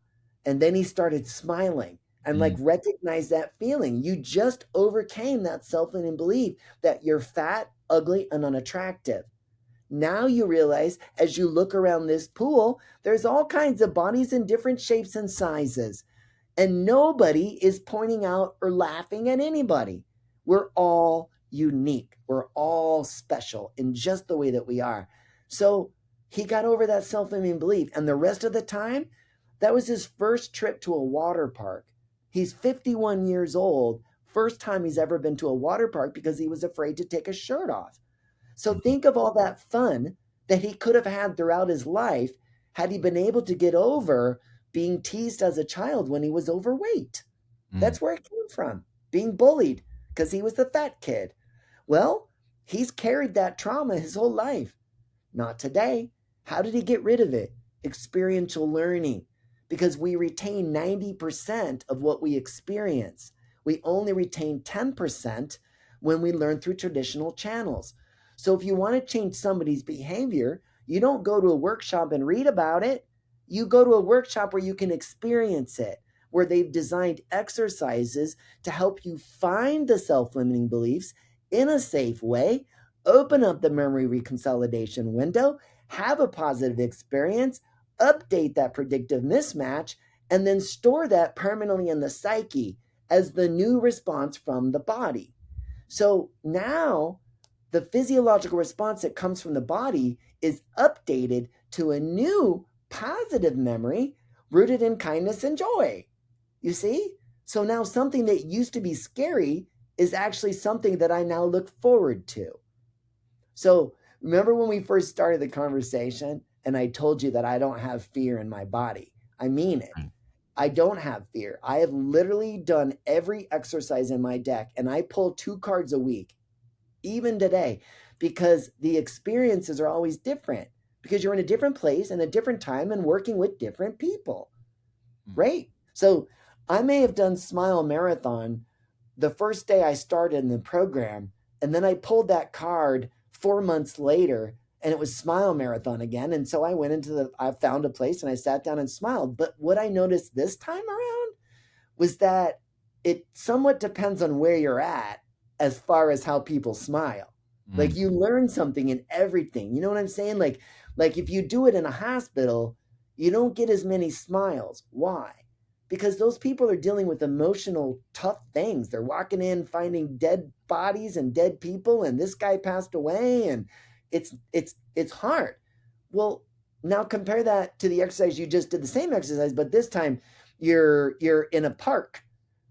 And then he started smiling and recognize that feeling. You just overcame that self-limiting belief that you're fat, ugly, and unattractive. Now you realize, as you look around this pool, there's all kinds of bodies in different shapes and sizes. And nobody is pointing out or laughing at anybody. We're all unique. We're all special in just the way that we are. So he got over that self-limiting belief. And the rest of the time, that was his first trip to a water park. He's 51 years old. First time he's ever been to a water park because he was afraid to take his shirt off. So think of all that fun that he could have had throughout his life had he been able to get over being teased as a child when he was overweight. That's where it came from, being bullied because he was the fat kid. Well, he's carried that trauma his whole life. Not today. How did he get rid of it? Experiential learning. Because we retain 90% of what we experience. We only retain 10% when we learn through traditional channels. So if you want to change somebody's behavior, you don't go to a workshop and read about it. You go to a workshop where you can experience it, where they've designed exercises to help you find the self-limiting beliefs in a safe way, open up the memory reconsolidation window, have a positive experience, update that predictive mismatch, and then store that permanently in the psyche as the new response from the body. So now the physiological response that comes from the body is updated to a new positive memory rooted in kindness and joy. You see? So now something that used to be scary is actually something that I now look forward to. So remember when we first started the conversation and I told you that I don't have fear in my body? I mean it. I don't have fear. I have literally done every exercise in my deck and I pull 2 cards a week, even today, because the experiences are always different because you're in a different place and a different time and working with different people, right? So I may have done Smile Marathon the first day I started in the program, and then I pulled that card 4 months later and it was Smile Marathon again. And so I found a place and I sat down and smiled. But what I noticed this time around was that it somewhat depends on where you're at as far as how people smile. Like you learn something in everything. You know what I'm saying? Like if you do it in a hospital, you don't get as many smiles. Why? Because those people are dealing with emotional, tough things. They're walking in, finding dead bodies and dead people, and this guy passed away, and it's hard. Well, now compare that to the exercise you just did, the same exercise, but this time you're in a park.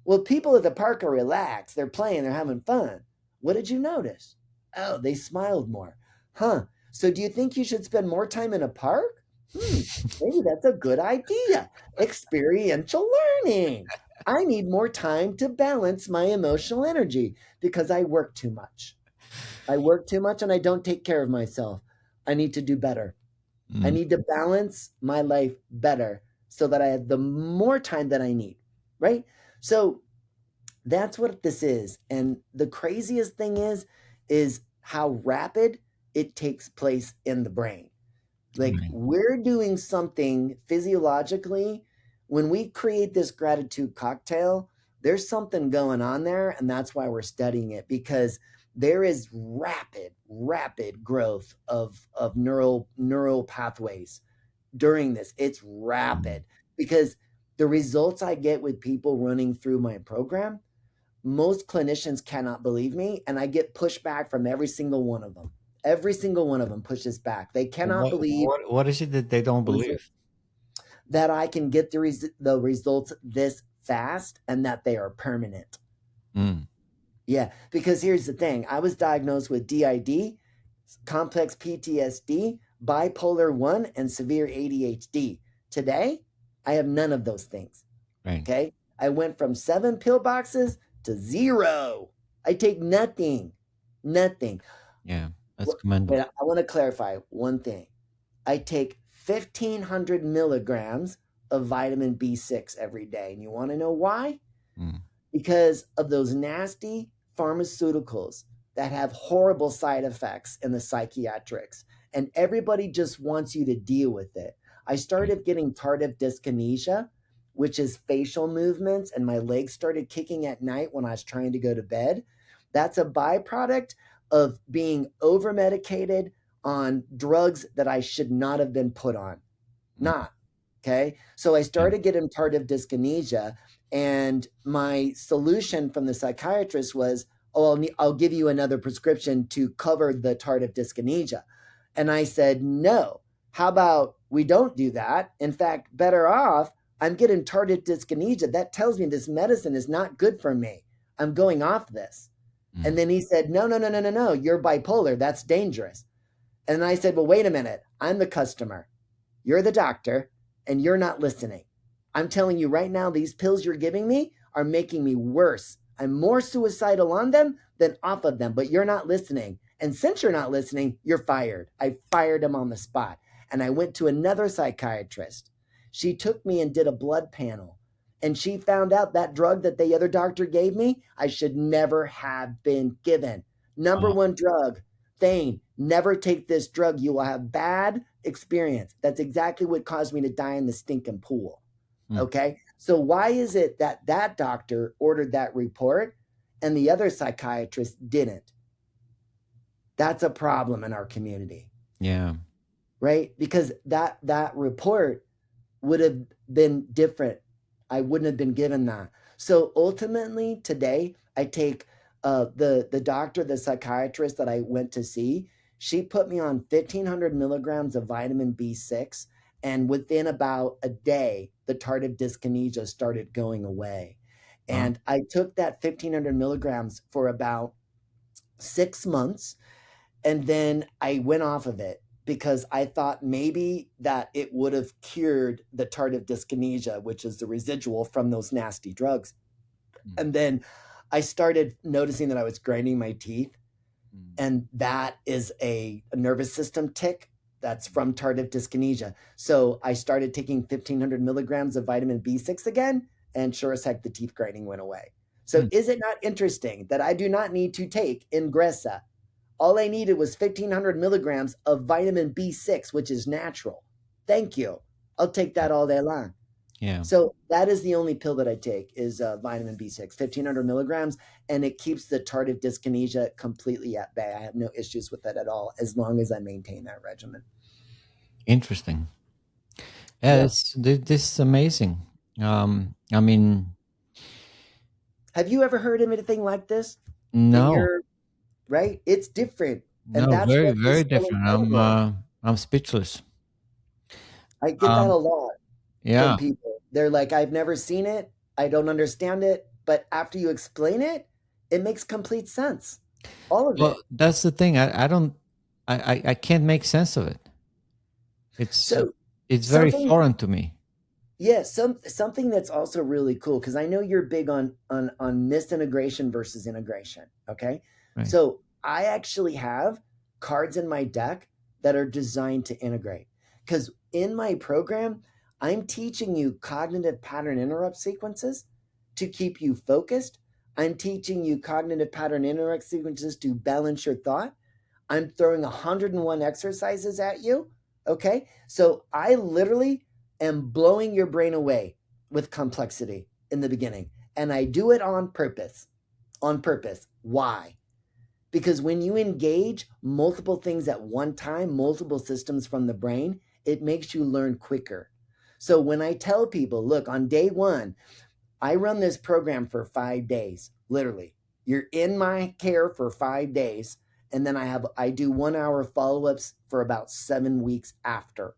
Well, people at the park are relaxed. They're playing. They're having fun. What did you notice? Oh, they smiled more. Huh. So do you think you should spend more time in a park? Maybe that's a good idea. Experiential learning. I need more time to balance my emotional energy because I work too much. I work too much and I don't take care of myself. I need to do better. I need to balance my life better so that I have the more time that I need, right? So that's what this is. And the craziest thing is how rapid it takes place in the brain. Like we're doing something physiologically. When we create this gratitude cocktail, there's something going on there. And that's why we're studying it, because there is rapid growth of neural pathways during this. It's rapid because the results I get with people running through my program, most clinicians cannot believe me. And I get pushback from every single one of them. Every single one of them pushes back. They cannot believe. What is it that they don't believe? That I can get the results this fast and that they are permanent. Yeah, because here's the thing. I was diagnosed with DID, complex PTSD, bipolar 1, and severe ADHD. Today, I have none of those things. Right. Okay? I went from 7 pill boxes to 0. I take nothing. Yeah, that's commendable. But I want to clarify one thing. I take 1,500 milligrams of vitamin B6 every day. And you want to know why? Because of those nasty pharmaceuticals that have horrible side effects in the psychiatrics. And everybody just wants you to deal with it. I started getting tardive dyskinesia, which is facial movements, and my legs started kicking at night when I was trying to go to bed. That's a byproduct of being over-medicated on drugs that I should not have been put on. Okay? So I started getting tardive dyskinesia, and my solution from the psychiatrist was oh, I'll give you another prescription to cover the tardive dyskinesia. And I said, no, how about we don't do that? In fact, better off, I'm getting tardive dyskinesia. That tells me this medicine is not good for me. I'm going off this. And then he said, no, you're bipolar. That's dangerous. And I said, well, wait a minute. I'm the customer. You're the doctor, and you're not listening. I'm telling you right now, these pills you're giving me are making me worse. I'm more suicidal on them than off of them, but you're not listening. And since you're not listening, you're fired. I fired him on the spot. And I went to another psychiatrist. She took me and did a blood panel. And she found out that drug that the other doctor gave me, I should never have been given. Number one drug, Thayne, never take this drug. You will have bad experience. That's exactly what caused me to die in the stinking pool. Okay. So why is it that that doctor ordered that report and the other psychiatrist didn't? That's a problem in our community. Yeah. Right? Because that report would have been different. I wouldn't have been given that. So ultimately today I take the doctor, the psychiatrist that I went to see, she put me on 1,500 milligrams of vitamin B6. And within about a day, the tardive dyskinesia started going away. And I took that 1,500 milligrams for about 6 months. And then I went off of it because I thought maybe that it would have cured the tardive dyskinesia, which is the residual from those nasty drugs. And then I started noticing that I was grinding my teeth. And that is a nervous system tic that's from tardive dyskinesia. So I started taking 1,500 milligrams of vitamin B6 again, and sure as heck, the teeth grinding went away. So is it not interesting that I do not need to take Ingressa? All I needed was 1,500 milligrams of vitamin B6, which is natural. Thank you. I'll take that all day long. Yeah. So that is the only pill that I take is vitamin B6, 1,500 milligrams, and it keeps the tardive dyskinesia completely at bay. I have no issues with that at all as long as I maintain that regimen. Interesting. Yeah. This is amazing. I mean, have you ever heard anything like this? no. Right? It's different. And No, that's very, what very is so different. incredible. I'm speechless. I get that a lot Yeah. from people. They're like, I've never seen it. I don't understand it. But after you explain it, it makes complete sense. All of it. That's the thing. I can't make sense of it. It's very foreign to me. Yeah, something that's also really cool, because I know you're big on misintegration versus integration. Okay. Right. So I actually have cards in my deck that are designed to integrate. Because in my program, I'm teaching you cognitive pattern interrupt sequences to keep you focused. I'm teaching you cognitive pattern interrupt sequences to balance your thought. I'm throwing 101 exercises at you. Okay. So I literally am blowing your brain away with complexity in the beginning. And I do it on purpose. On purpose. Why? Because when you engage multiple things at one time, multiple systems from the brain, it makes you learn quicker. So when I tell people, look, on day one, I run this program for 5 days, literally. You're in my care for 5 days. And then I do 1 hour follow-ups for about 7 weeks after.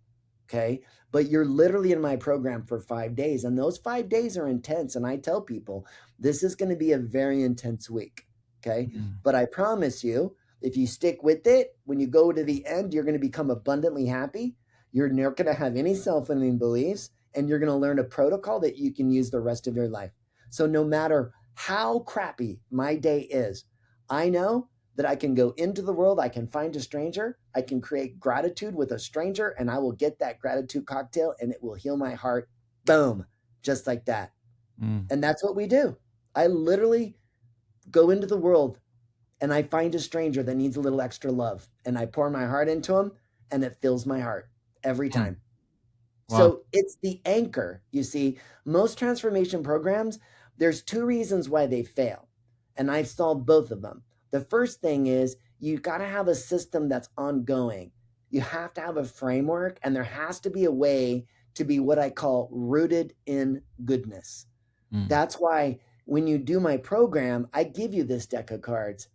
Okay. But you're literally in my program for 5 days. And those 5 days are intense. And I tell people, this is going to be a very intense week. Okay. But I promise you, if you stick with it, when you go to the end, you're going to become abundantly happy. You're not going to have any self-limiting beliefs, and you're going to learn a protocol that you can use the rest of your life. So no matter how crappy my day is, I know that I can go into the world, I can find a stranger, I can create gratitude with a stranger, and I will get that gratitude cocktail and it will heal my heart. Boom. Just like that. And that's what we do. I literally go into the world and I find a stranger that needs a little extra love, and I pour my heart into him, and it fills my heart every time. Wow. So it's the anchor. You see, most transformation programs, there's 2 reasons why they fail, and I've solved both of them. The first thing is you got to have a system that's ongoing. You have to have a framework, and there has to be a way to be what I call rooted in goodness. That's why when you do my program, I give you this deck of cards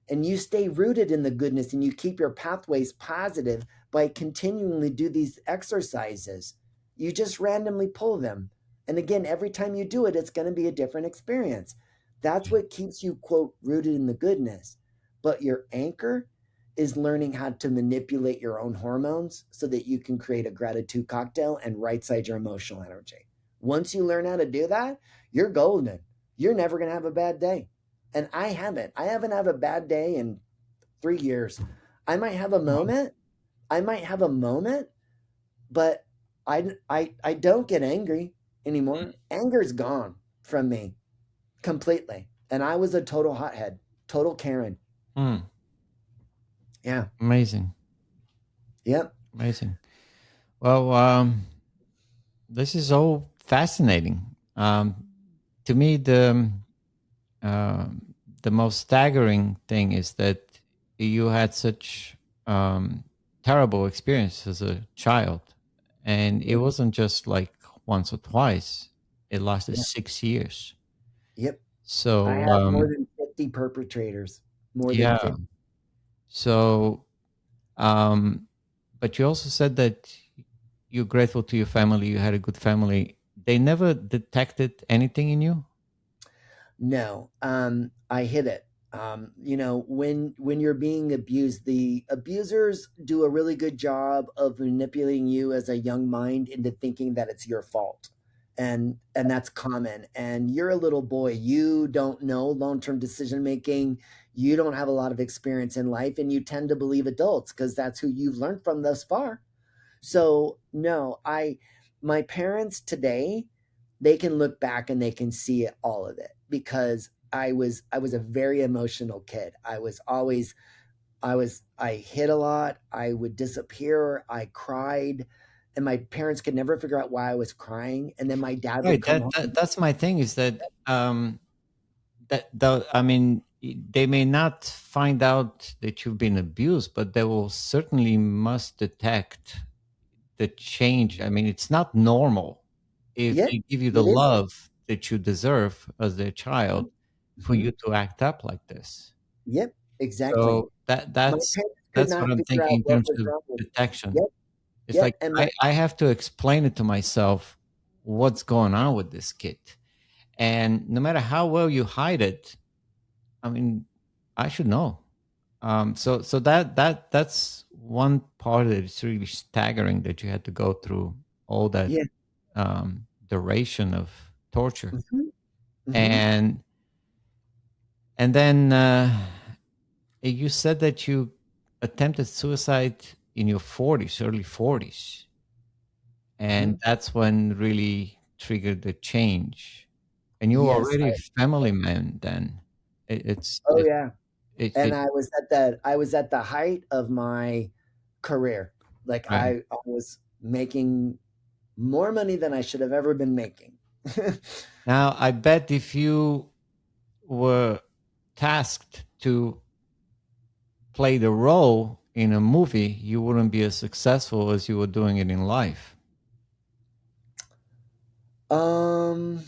and you stay rooted in the goodness and you keep your pathways positive by continually do these exercises. You just randomly pull them. And again, every time you do it, it's going to be a different experience. That's what keeps you, quote, rooted in the goodness. But your anchor is learning how to manipulate your own hormones so that you can create a gratitude cocktail and right side your emotional energy. Once you learn how to do that, you're golden. You're never going to have a bad day. And I haven't. I haven't had a bad day in 3 years. I might have a moment. But I don't get angry anymore. Anger's gone from me completely. And I was a total hothead, total Karen. Yeah. Amazing. Yep. Amazing. Well, this is all fascinating. To me, the most staggering thing is that you had such terrible experience as a child, and it wasn't just like once or twice. It lasted 6 years. Yep. So I had more than 50 perpetrators. More than 50. So, but you also said that you're grateful to your family. You had a good family. They never detected anything in you? No, I hid it. When you're being abused, the abusers do a really good job of manipulating you as a young mind into thinking that it's your fault. And that's common. And you're a little boy. You don't know long-term decision making. You don't have a lot of experience in life, and you tend to believe adults because that's who you've learned from thus far. So no, my parents today, they can look back and they can see all of it because I was a very emotional kid. I hid a lot. I would disappear. I cried, and my parents could never figure out why I was crying. And then my dad would Right. come home. That's my thing is that I mean, they may not find out that you've been abused, but they will certainly must detect the change. I mean, it's not normal if Yeah, they give you the it is. love that you deserve as their child for Mhm. you to act up like this. Yep, exactly. So My parents could that's what not I'm figure thinking out in what terms was of wrong with me. detection. Yep, It's yep. like And my I have to explain it to myself what's going on with this kid. And no matter how well you hide it, I mean, I should know. So that's one part that is really staggering that you had to go through all that yeah. duration of torture, Mhm, mhm, and then you said that you attempted suicide in your 40s, early 40s, and mhm. that's when really triggered the change. And you were Yes. already a family man then. It's Oh yeah. And it I was at the height of my career. Like right. I was making more money than I should have ever been making. Now, I bet if you were tasked to play the role in a movie, you wouldn't be as successful as you were doing it in life. um,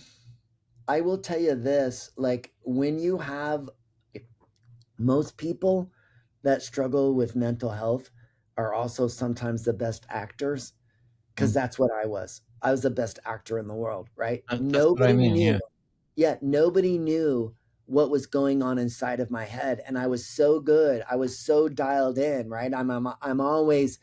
I will tell you this, like when you have most people that struggle with mental health are also sometimes the best actors because Mm. that's what I was. I was the best actor in the world, right? That's what I Nobody mean. knew. Yeah. Yeah, nobody knew what was going on inside of my head, and I was so good. I was so dialed in, right? I'm always,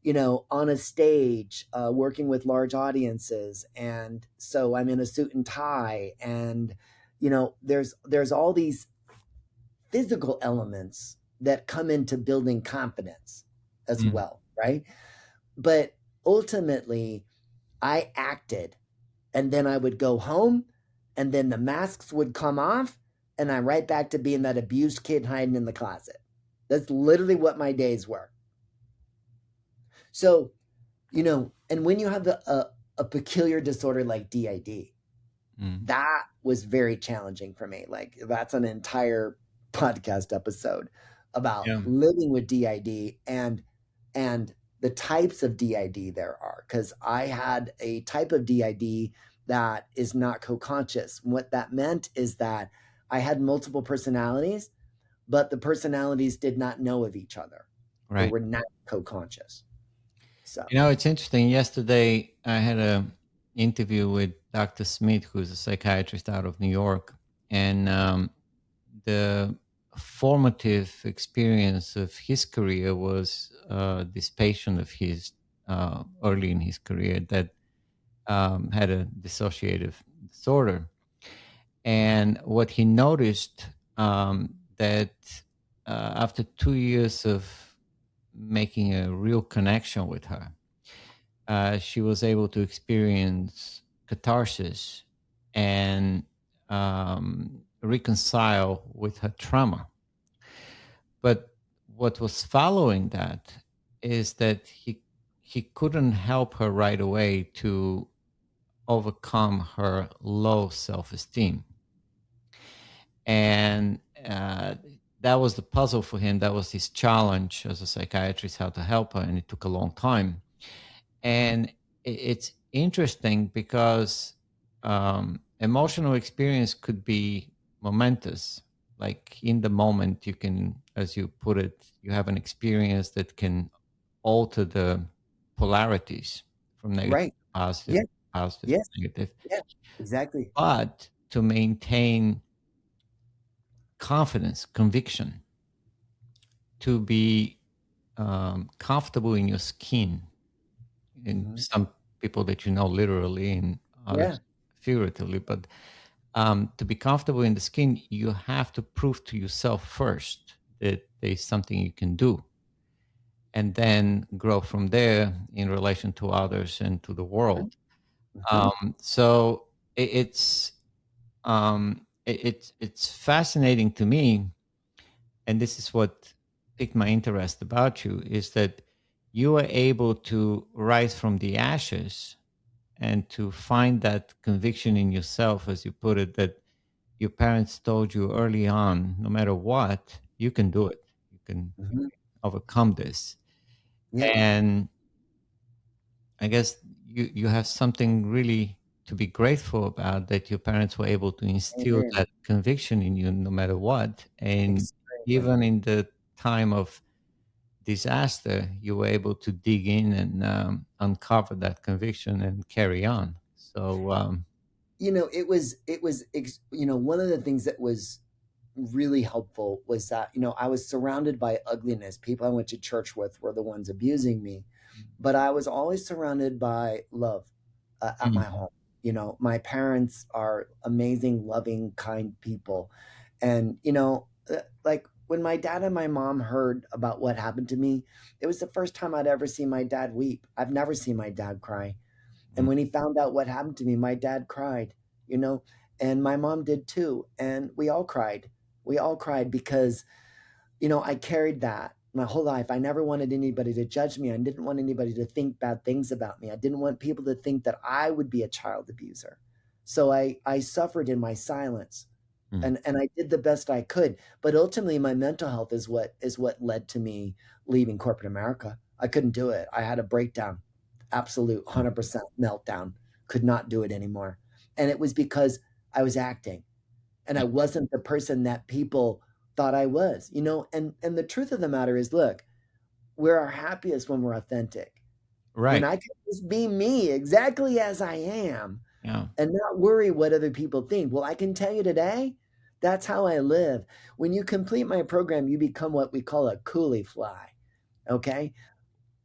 on a stage, working with large audiences, and so I'm in a suit and tie, and there's all these physical elements that come into building confidence as Mm. well, right? But ultimately, I acted and then I would go home and then the masks would come off and I'm right back to being that abused kid hiding in the closet. That's literally what my days were. So, and when you have a peculiar disorder like DID, Mm. that was very challenging for me. Like that's an entire podcast episode about Yeah. living with DID and the types of DID there are. Because I had a type of DID that is not co-conscious. What that meant is that I had multiple personalities, but the personalities did not know of each other. They Right. were not co-conscious. So It's interesting. Yesterday, I had a interview with Dr. Smith, who's a psychiatrist out of New York, and the formative experience of his career was this patient of his early in his career that had a dissociative disorder. And what he noticed that after 2 years of making a real connection with her, she was able to experience catharsis and reconcile with her trauma. But what was following that is that he couldn't help her right away to overcome her low self-esteem. And that was the puzzle for him. That was his challenge as a psychiatrist, how to help her. And it took a long time. And it's interesting because emotional experience could be momentous. Like in the moment, you can, as you put it, you have an experience that can alter the polarities from negative right. to positive, Yeah. positive Yes. to negative. Yeah. Exactly. But to maintain confidence, conviction, to be comfortable in your skin, in Mhm. some people that you know literally and Yeah. others figuratively, but to be comfortable in the skin, you have to prove to yourself first that there's something you can do, and then grow from there in relation to others and to the Mhm. world. Mhm. So it's fascinating to me, and this is what piqued my interest about you, is that you are able to rise from the ashes and to find that conviction in yourself, as you put it, that your parents told you early on, no matter what, you can do it. You Mhm. can overcome this. Yeah. And I guess you have something really to be grateful about, that your parents were able to instill Amen. that conviction in you no matter what. And Extremely. even in the time of disaster, you were able to dig in and uncover that conviction and carry on. So, One of the things that was really helpful was that, I was surrounded by ugliness. People I went to church with were the ones abusing me, but I was always surrounded by love at my mm, home. My parents are amazing, loving, kind people. And, like when my dad and my mom heard about what happened to me, it was the first time I'd ever seen my dad weep. I've never seen my dad cry. And mm, when he found out what happened to me, my dad cried, you know, and my mom did too. And we all cried. We all cried because, I carried that my whole life. I never wanted anybody to judge me. I didn't want anybody to think bad things about me. I didn't want people to think that I would be a child abuser. So I suffered in my silence, mm, and I did the best I could. But ultimately my mental health is what led to me leaving corporate America. I couldn't do it. I had a breakdown, absolute mm, 100% meltdown, could not do it anymore. And it was because I was acting and yeah, I wasn't the person that people thought I was, and the truth of the matter is, look, we're our happiest when we're authentic. When right. I can just be me exactly as I am Yeah. and not worry what other people think. Well, I can tell you today, that's how I live. When you complete my program, you become what we call a coolie fly. Okay.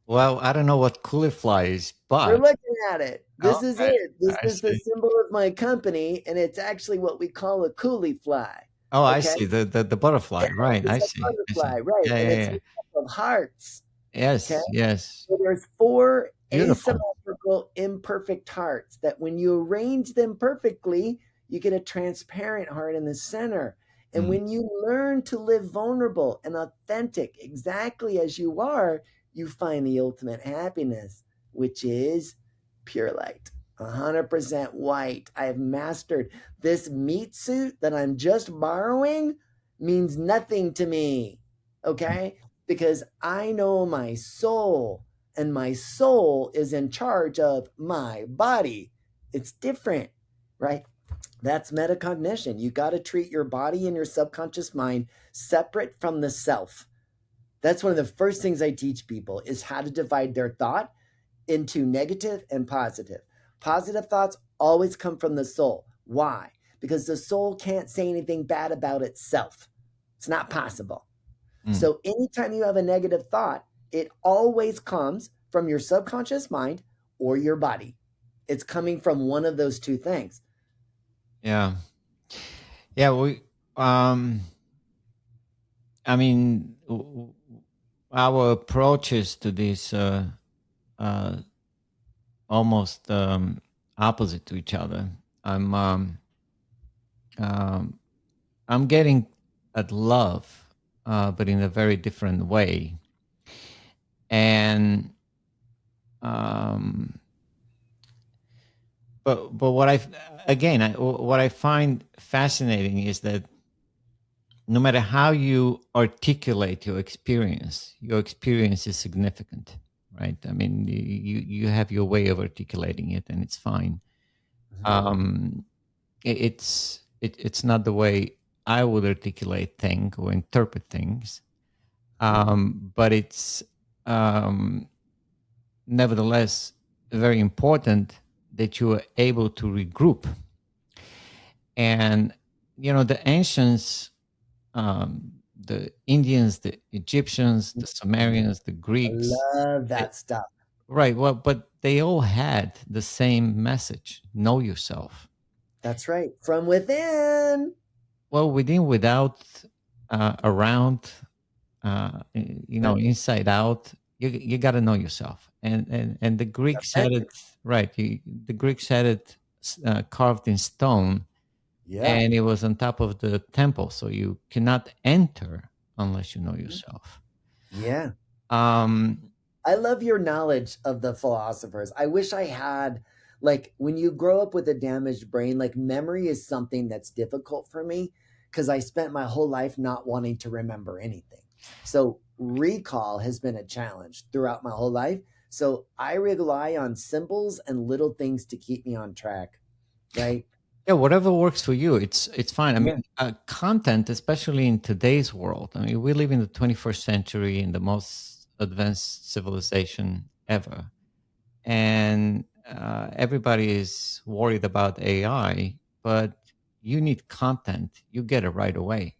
Well, I don't know what cauliflower is, You're but looking at it. This is okay, it. This I is the see. symbol of my company, and it's actually what we call a coolie fly. Oh, I Okay. see the butterfly. Yeah, Right. I it's a see. I see. butterfly, right? Yeah, And yeah, it's yeah. made up of hearts. Okay. Yes, yes. So there's four Beautiful. asymmetrical, imperfect hearts that when you arrange them perfectly, you get a transparent heart in the center. And Mm, when you learn to live vulnerable and authentic, exactly as you are, you find the ultimate happiness, which is pure light. 100% white. I have mastered this meat suit that I'm just borrowing means nothing to me. mm, Okay? Because I know my soul, and my soul is in charge of my body. It's different. right? That's metacognition. You got to treat your body and your subconscious mind separate from the self. That's one of the first things I teach people is how to divide their thought into negative and positive. Positive thoughts always come from the soul. Why? Because the soul can't say anything bad about itself. It's not possible. Mm. So anytime you have a negative thought, it always comes from your subconscious mind or your body. It's coming from one of those two things. Yeah. Yeah. Um, I mean, our approaches to this uh, almost opposite to each other. I'm um, I'm getting at love, but in a very different way. And um, but what what I find fascinating is that no matter how you articulate your experience is significant, right? I mean, you have your way of articulating it, and it's fine. Mhm. Um, it's not the way I would articulate things or interpret things, but it's um, nevertheless very important that you are able to regroup. And the ancients, the Indians, the Egyptians, the Sumerians, the I Greeks, love they- that stuff. right? Well, but they all had the same message: know yourself. That's right. From within. Well, within, without, around, Yep. inside out. You got to know yourself, and the Greeks had it Authentic. right. The Greeks had it carved in stone, Yeah. and it was on top of the temple, so you cannot enter unless you know Mhm. yourself. Yeah. Um, I love your knowledge of the philosophers. I wish I had, like, when you grow up with a damaged brain, like, memory is something that's difficult for me because I spent my whole life not wanting to remember anything. So, recall has been a challenge throughout my whole life. So, I rely on symbols and little things to keep me on track, right? yeah, whatever works for you, it's fine. I Yeah. mean, content, especially in today's world. I mean, we live in the 21st century in the most advanced civilization ever, and everybody is worried about AI, but you need content. You get it right away,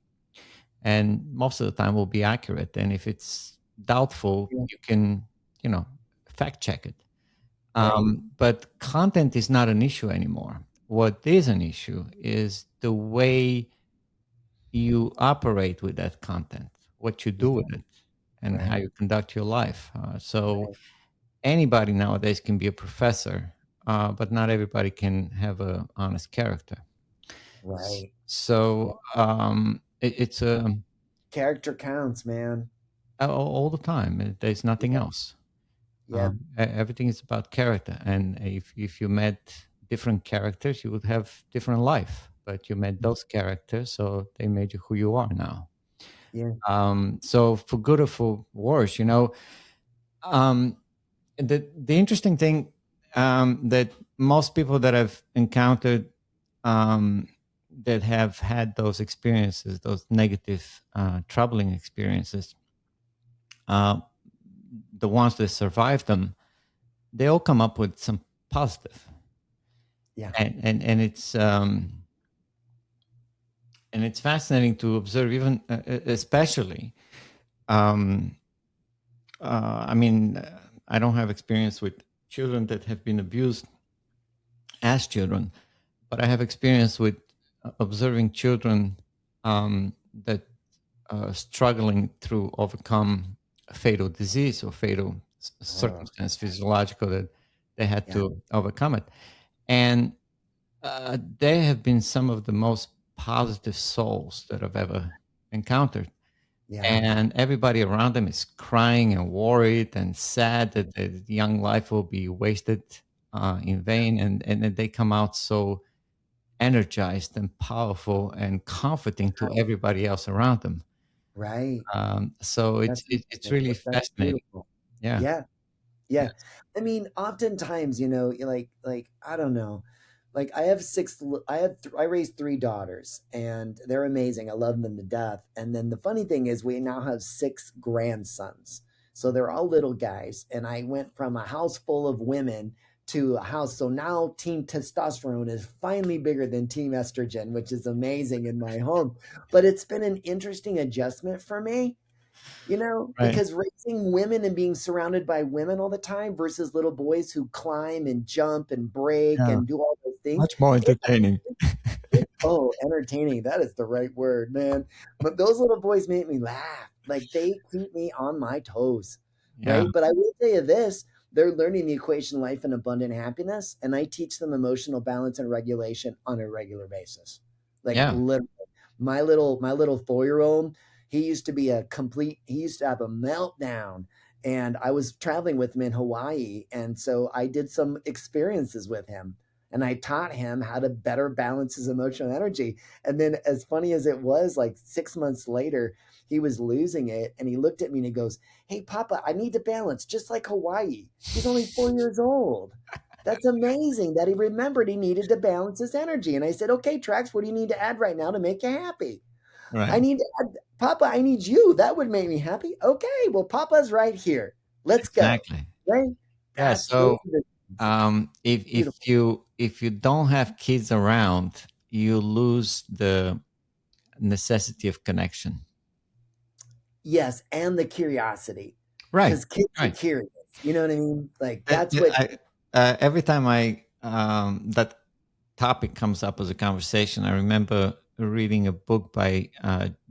and most of the time will be accurate. And if it's doubtful, Yeah. you can, you know, fact check it. Right. But content is not an issue anymore. What is an issue is the way you operate with that content, what you do Yeah. with it, and how Right. you conduct your life. So Right. anybody nowadays can be a professor, but not everybody can have a honest character. Right. Yeah. So it's Character counts, man. all the time. There's nothing Yeah. else. Yeah. Everything is about character, and if you met different characters, you would have different life. But you met those characters, so they made you who you are now. Yeah. So for good or for worse, um, the interesting thing, that most people that I've encountered, um, that have had those experiences, those negative, troubling experiences, uh, the ones that survived them, they all come up with some positive, Yeah. and it's fascinating to observe, even especially. Um, I mean, I don't have experience with children that have been abused as children, but I have experience with observing children, that are struggling through overcome a fatal disease or fatal Oh, circumstance, physiological, that they had yeah. to overcome it. And they have been some of the most positive souls that I've ever encountered. Yeah. And everybody around them is crying and worried and sad that their young life will be wasted in vain. And then they come out so energized and powerful and comforting to everybody else around them. Right. So That's it's really that's fascinating. beautiful. Yeah. Yeah. Yeah. Yes. I mean, oftentimes, you know, like I don't know. Like I have I raised three daughters and they're amazing. I love them to death. And then the funny thing is we now have six grandsons. So they're all little guys. And I went from a house full of women to a house. So now team testosterone is finally bigger than team estrogen, which is amazing in my home. But it's been an interesting adjustment for me, Right. because raising women and being surrounded by women all the time versus little boys who climb and jump and break Yeah. and do all those things. Much more entertaining. Oh, entertaining. That is the right word, man. But those little boys make me laugh. Like they keep me on my toes, Yeah. right? But I will tell you this, they're learning the equation life and abundant happiness, and I teach them emotional balance and regulation on a regular basis. Like Yeah. literally. My little 4-year-old, he used to have a meltdown. And I was traveling with him in Hawaii. And so I did some experiences with him and I taught him how to better balance his emotional energy. And then, as funny as it was, like 6 months later, he was losing it. And he looked at me and he goes, "Hey, Papa, I need to balance just like Hawaii." He's only 4 years old. That's amazing that he remembered he needed to balance his energy. And I said, "Okay, Trax, what do you need to add right now to make you happy?" "I Right. need to add, Papa, I need you. That would make me happy." "Okay, well, Papa's right here. Let's go." Exactly. Right? Yeah. Those So are the if beautiful. you don't have kids around, you lose the necessity of connection. Yes, and the curiosity, Right. because kids are Right. curious. You know what I mean? Like Uh, that's what. every time I that topic comes up as a conversation, I remember reading a book by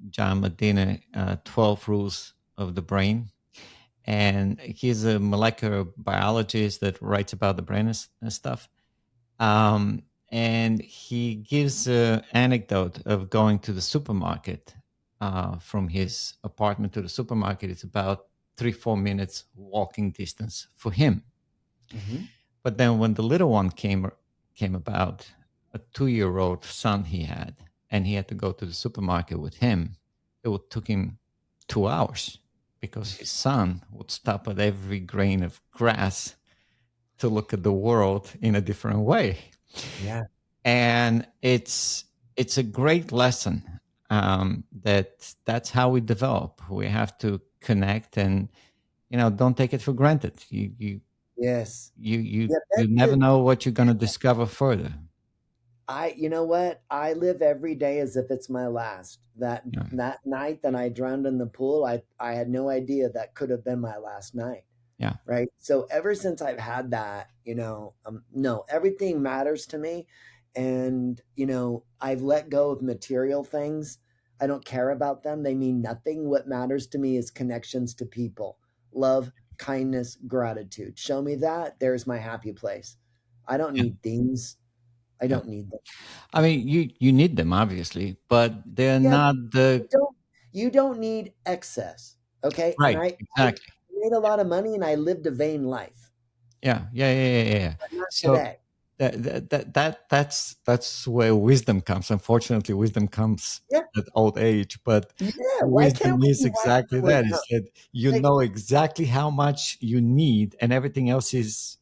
John Medina, 12 Rules of the Brain. And he's a molecular biologist that writes about the brain and stuff. And he gives an anecdote of going to the supermarket. From his apartment to the supermarket, it's about 3-4 minutes walking distance for him. Mhm. But then when the little one came about, a 2-year-old son he had, and he had to go to the supermarket with him, took him 2 hours because his son would stop at every grain of grass to look at the world in a different way. Yeah. And it's a great lesson, that's how we develop. We have to connect, and don't take it for granted. Yes. You you Yeah. you never know what you're going to discover further. You know what? I live every day as if it's my last. That Yeah. that night that I drowned in the pool, I had no idea that could have been my last night. Yeah. Right. So ever since I've had that, no, everything matters to me. And, I've let go of material things. I don't care about them. They mean nothing. What matters to me is connections to people, love, kindness, gratitude. Show me that. There's my happy place. I don't Yeah. need things. I Yeah. don't need them. I mean, you need them obviously, but they're Yeah. not You the don't, you don't need excess. Okay. And right. I Exactly. made a lot of money and I lived a vain life, Yeah. Yeah. Yeah. Yeah. Yeah. Yeah. but not So today. that's where wisdom comes. Unfortunately, wisdom comes Yeah. at old age, but Yeah, why can't wisdom we is be exactly wiser when that. young? Is that you Like, know exactly how much you need, and everything else is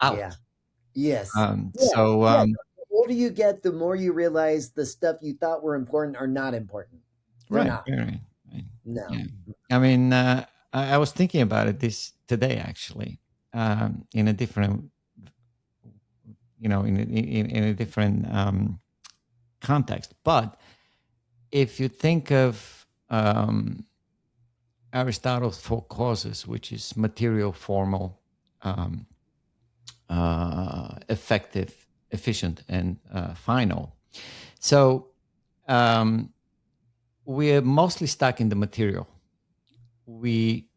out. yeah, yes, yeah, So yeah. The older you get, the more you realize the stuff you thought were important are not important. They're right, not. right, right, right. No. Yeah. I mean, I was thinking about it this today actually, in a different, in a different context. But if you think of Aristotle's four causes, which is material, formal, um, effective, efficient, and final. So um, we're mostly stuck in the material. We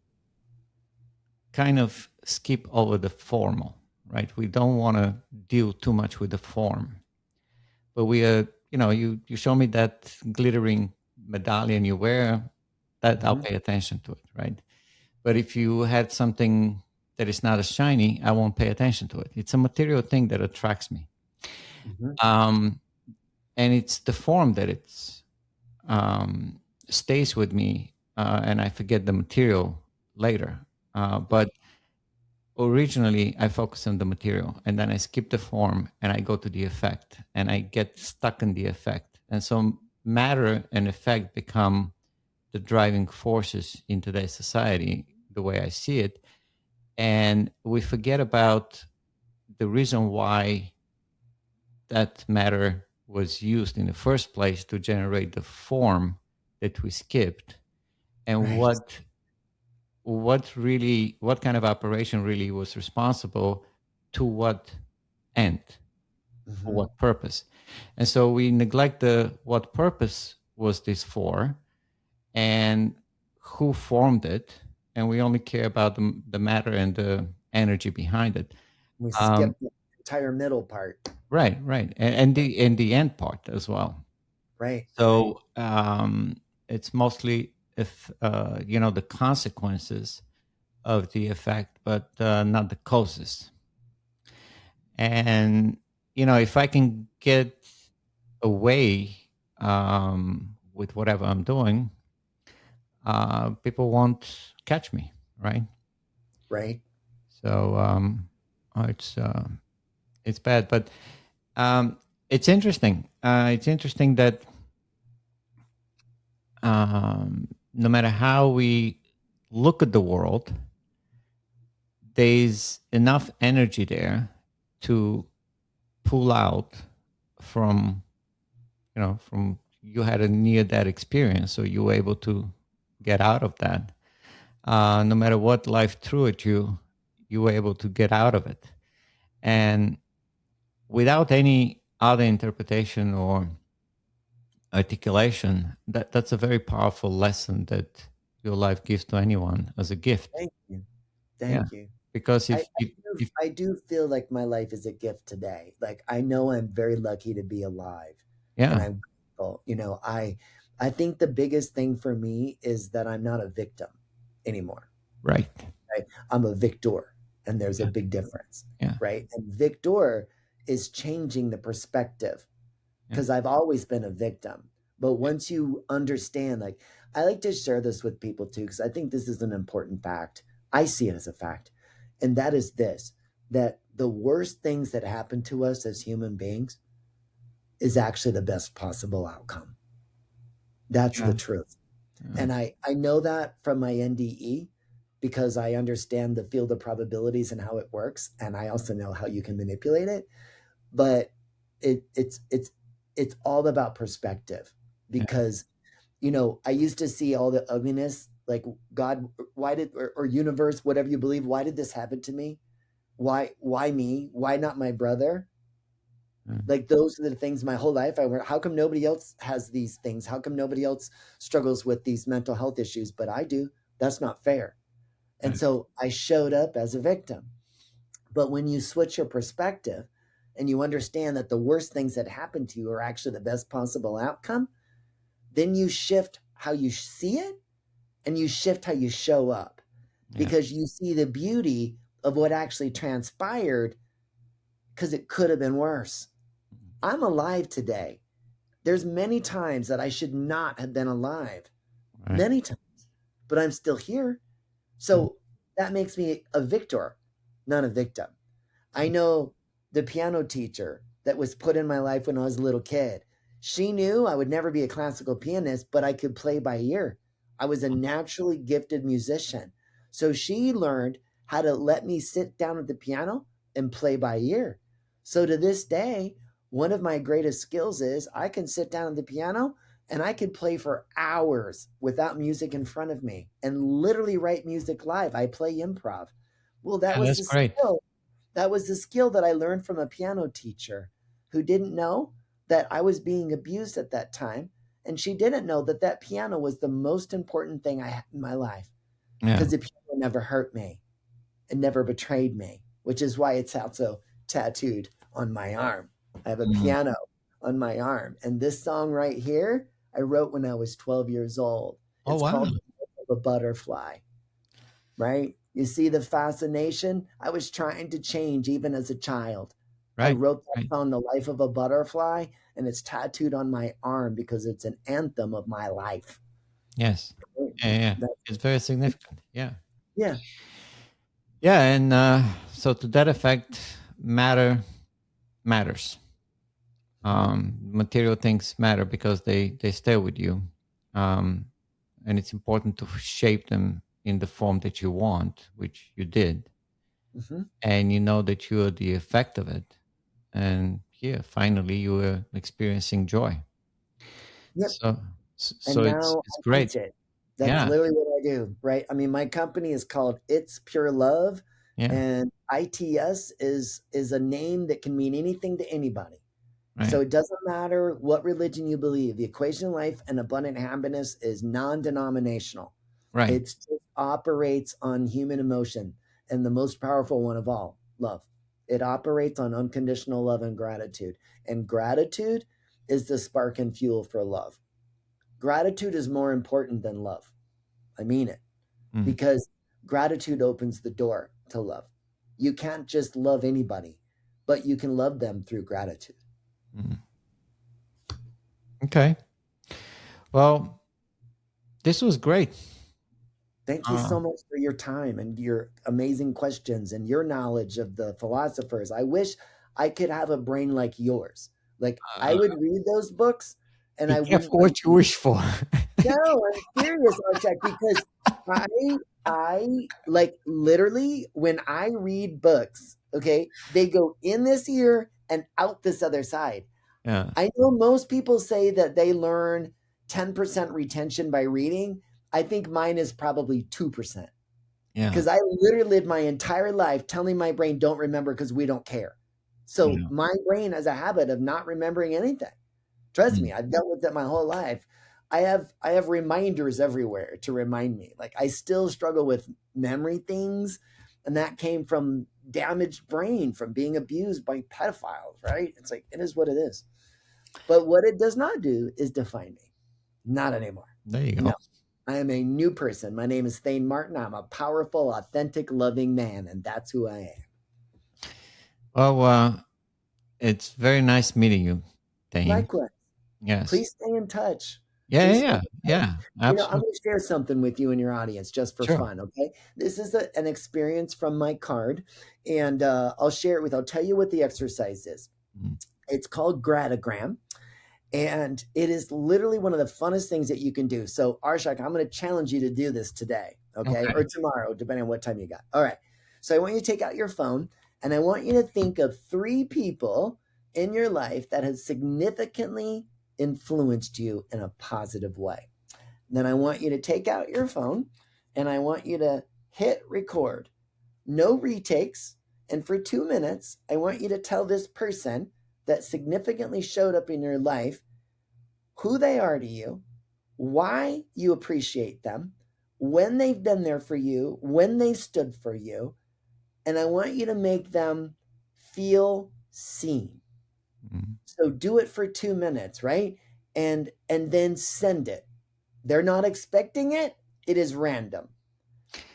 kind of skip over the formal, right? We don't want to deal too much with the form, but we are, you show me that glittering medallion you wear, that I'll Mhm, pay attention to it, right? But if you had something that is not as shiny, I won't pay attention to it. It's a material thing that attracts me. mhm, Um, and it's the form that it's stays with me, and I forget the material later. But originally I focus on the material, and then I skip the form and I go to the effect, and I get stuck in the effect. And so matter and effect become the driving forces in today's society, the way I see it. And we forget about the reason why that matter was used in the first place to generate the form that we skipped, and Right. what kind of operation really was responsible to what end, for Hmm. what purpose. And so we neglect the what purpose was this for, and who formed it, and we only care about the matter and the energy behind it. We um, skip the entire middle part. right, and the end part as well. Right. Right. So it's mostly, if the consequences of the effect, but not the causes. And if I can get away with whatever I'm doing, people won't catch me, right? Right. So it's bad, but um, it's interesting. It's interesting that no matter how we look at the world, there's enough energy there to pull out from from you had a near death experience, so you were able to get out of that. No matter what life threw at you, you were able to get out of it, and without any other interpretation or articulation. That's a very powerful lesson that your life gives to anyone as a gift. Thank you. Yeah, Thank you. because I, if I if, do if I do feel like my life is a gift today. Like I know I'm very lucky to be alive, and yeah, I'm grateful. I think the biggest thing for me is that I'm not a victim anymore. right, Right? I'm a victor, and there's a yeah, big difference, yeah, right? And victor is changing the perspective yeah, because I've always been a victim. But once you understand, like I like to share this with people too, because I think this is an important fact. I see it as a fact. And that is this, that the worst things that happen to us as human beings is actually the best possible outcome. That's yeah, the truth. yeah, And I know that from my NDE because I understand the field of probabilities and how it works. And I also know how you can manipulate it. But it's all about perspective yeah, because I used to see all the ugliness, like God, why did or universe, whatever you believe, why did this happen to me? Why me? Why not my brother? yeah, Like those are the things my whole life I went, how come nobody else has these things? How come nobody else struggles with these mental health issues? But I do. That's not fair. And yeah, so I showed up as a victim. But when you switch your perspective and you understand that the worst things that happen to you are actually the best possible outcome, then you shift how you see it and you shift how you show up yeah, because you see the beauty of what actually transpired because it could have been worse. I'm alive today. There's many times that I should not have been alive, right, many times, but I'm still here. yeah, So that makes me a victor, not a victim. I know the piano teacher that was put in my life when I was a little kid. She knew I would never be a classical pianist, but I could play by ear. I was a naturally gifted musician. So she learned how to let me sit down at the piano and play by ear. So to this day, one of my greatest skills is I can sit down at the piano and I can play for hours without music in front of me and literally write music live. I play improv. Well, that yeah, was that's the great. skill that was the skill that I learned from a piano teacher who didn't know that I was being abused at that time. And she didn't know that that piano was the most important thing I had in my life Yeah, because the piano never hurt me and never betrayed me, which is why it's also tattooed on my arm. I have a mm. piano on my arm. And this song right here, I wrote when I was 12 years old. Oh It's wow, called The Butterfly, right? You see the fascination? I was trying to change even as a child. I right, wrote that right, song, The Life of a Butterfly, and it's tattooed on my arm because it's an anthem of my life. yes, yeah, yeah, That, it's very significant. Yeah. yeah. Yeah, and so to that effect, matters. Material things matter because they stay with you, um, and it's important to shape them in the form that you want, which you did, Hmm. and you know that you are the effect of it. And yeah, finally, you are experiencing joy. Yep. So, And so now it's I great. teach it. That's Yeah, literally what I do, right? I mean, my company is called It's Pure Love, yeah, and ITS is a name that can mean anything to anybody. So right, it doesn't matter what religion you believe. The equation of life and abundant happiness is non-denominational. right. It just operates on human emotion and the most powerful one of all, love. It operates on unconditional love and gratitude. And gratitude is the spark and fuel for love. Gratitude is more important than love. I mean it, Mm, because gratitude opens the door to love. You can't just love anybody, but you can love them through gratitude. mm. Okay. Well, this was great. Thank you Uh, so much for your time and your amazing questions and your knowledge of the philosophers. I wish I could have a brain like yours. Like I uh, would read those books and be I careful wouldn't what you wish for. no, I'm serious, Archak, because I I like literally when I read books, okay, they go in this ear and out this other side. Yeah, I know most people say that they learn 10% retention by reading. I think mine is probably 2%. yeah, Because I literally lived my entire life telling my brain, don't remember because we don't care. So yeah. my brain has a habit of not remembering anything. Trust me, Mm. I've dealt with that my whole life. I have reminders everywhere to remind me. Like I still struggle with memory things, and that came from damaged brain from being abused by pedophiles, right? It's like it is what it is. But what it does not do is define me. Not anymore. There you go. No. I am a new person. My name is Thayne Martin. I'm a powerful, authentic, loving man, and that's who I am. Well, it's very nice meeting you, Thane. Likewise, Yes. please stay in touch. Yeah, yeah, Please stay in yeah, touch. yeah. I'm Absolutely. going to share something with you and your audience just for Sure. fun, okay? This is an experience from my card, and I'll tell you what the exercise is. Mm. It's called gratogram, and it is literally one of the funnest things that you can do. So, Arshak, I'm going to challenge you to do this today, okay? Okay. Or tomorrow, depending on what time you got. All right. So, I want you to take out your phone and I want you to think of 3 people in your life that have significantly influenced you in a positive way. Then I want you to take out your phone and I want you to hit record. No retakes. And for 2 minutes, I want you to tell this person that significantly showed up in your life who they are to you, why you appreciate them, when they've been there for you, when they stood for you, and I want you to make them feel seen. Mm. So do it for 2 minutes, right? And then send it. They're not expecting it. It is random.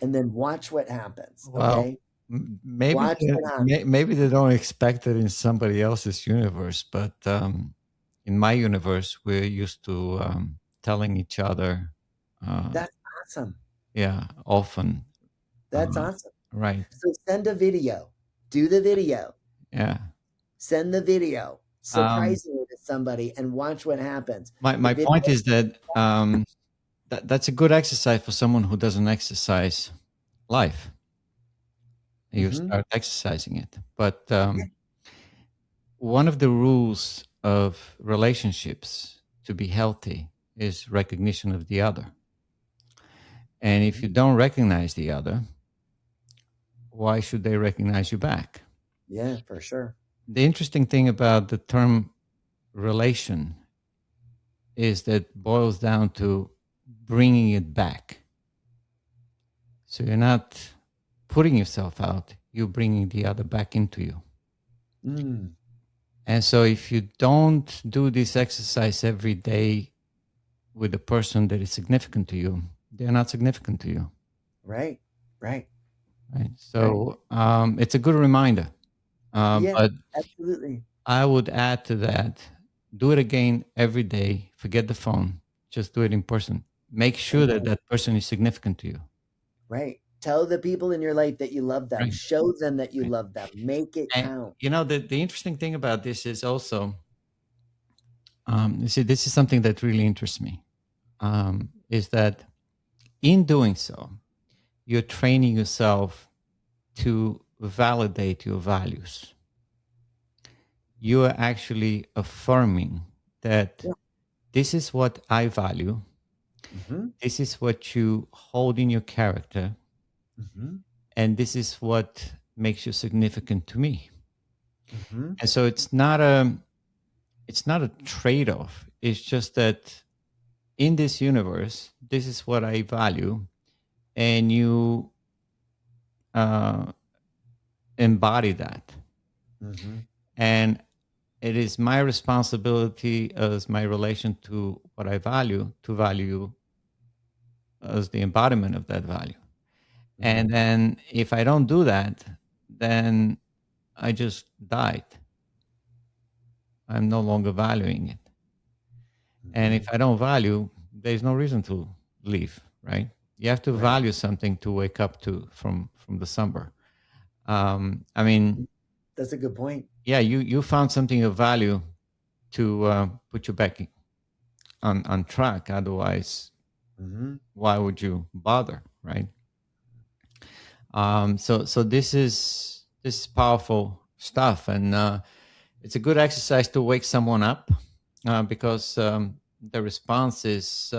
And then watch what happens, Well, okay? maybe Watch what happens. maybe they don't expect it in somebody else's universe, but in my universe, we're used to telling each other, uh, That's awesome. yeah, often. That's awesome. Right. So send a video. Do the video. Yeah. Send the video Um, surprisingly to somebody and watch what happens. The my video, point is that that's a good exercise for someone who doesn't exercise life. You mhm, start exercising it, but yeah, one of the rules of relationships to be healthy is recognition of the other. And if mhm, you don't recognize the other, why should they recognize you back? yeah, for sure. The interesting thing about the term relation is that boils down to bringing it back. So you're not putting yourself out, you're bringing the other back into you. Mm, And so if you don't do this exercise every day with a person that is significant to you, they're not significant to you. right, right, Right. right. So it's a good reminder. Yeah, But absolutely. I would add to that, do it again every day. Forget the phone. Just do it in person. Make sure that Amen. that person is significant to you. Right. Tell the people in your life that you love them. Right. Show them that you Right. love them. Make it And count. the interesting thing about this is also, you see, this is something that really interests me. Is that in doing so, you're training yourself to validate your values. You are actually affirming that Yeah. this is what I value. Mm-hmm. This is what you hold in your character, Mm-hmm. and this is what makes you significant to me. Mm-hmm. And so it's not a trade-off. It's just that in this universe, this is what I value, and you uh, embody that. Mm-hmm. And it is my responsibility as my relation to what I value to value as the embodiment of that value. Mm-hmm. And then if I don't do that, then I just died. I'm no longer valuing it. And Mm-hmm. if I don't value, there's no reason to leave, right? You have to Right. value something to wake up to from the slumber. I mean, That's a good point. yeah, you found something of value to put you back on track. Otherwise, Mm-hmm. why would you bother, right? So this is powerful stuff, and it's a good exercise to wake someone up, because the response is,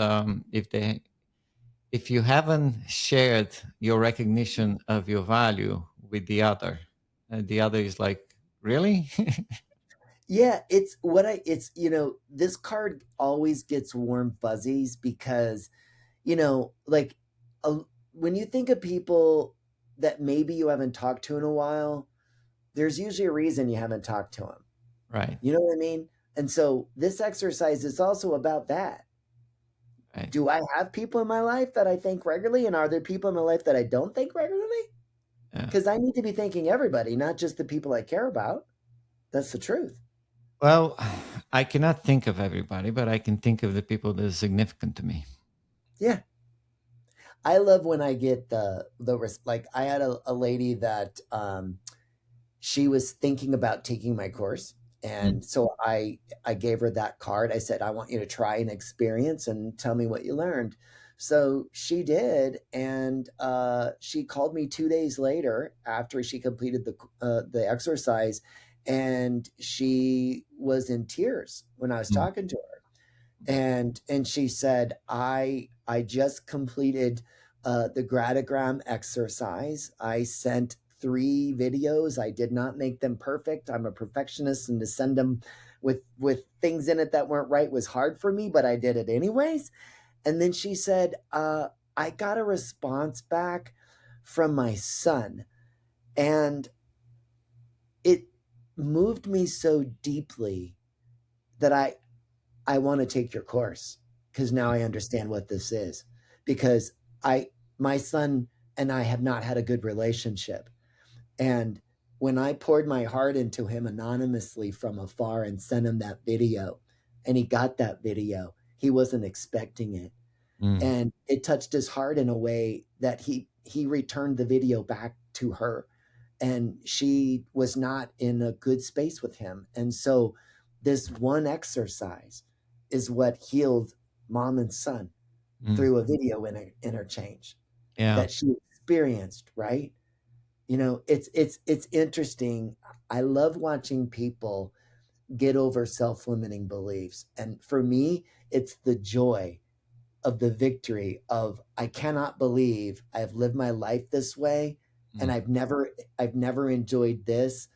if you haven't shared your recognition of your value with the other, the other is like, really? Yeah, it's this card always gets warm fuzzies because, like, uh, when you think of people that maybe you haven't talked to in a while, there's usually a reason you haven't talked to them. Right, You know what I mean? And so this exercise is also about that. right. Do I have people in my life that I thank regularly? And are there people in my life that I don't thank regularly? Yeah. Because I need to be thanking everybody, not just the people I care about. That's the truth. Well, I cannot think of everybody, but I can think of the people that are significant to me. Yeah. I love when I get like I had a lady that she was thinking about taking my course, Mm, and so I gave her that card. I said, I want you to try an experience and tell me what you learned. So she did, and she called me 2 days later after she completed the exercise, and she was in tears when I was mm, talking to her, and she said, I just completed the gradagram exercise. I sent 3 videos. I did not make them perfect. I'm a perfectionist, and to send them with things in it that weren't right was hard for me, but I did it anyways. And then she said, I got a response back from my son, and it moved me so deeply that I want to take your course because now I understand what this is. Because I, my son and I have not had a good relationship. And when I poured my heart into him anonymously from afar and sent him that video, and he got that video, he wasn't expecting it. mm. And it touched his heart in a way that he returned the video back to her, and she was not in a good space with him. And so this one exercise is what healed mom and son Mm. through a video interchange Yeah. that she experienced, right? It's interesting. I love watching people get over self-limiting beliefs. And for me, it's the joy of the victory of I cannot believe I've lived my life this way, and Mm. I've never enjoyed this,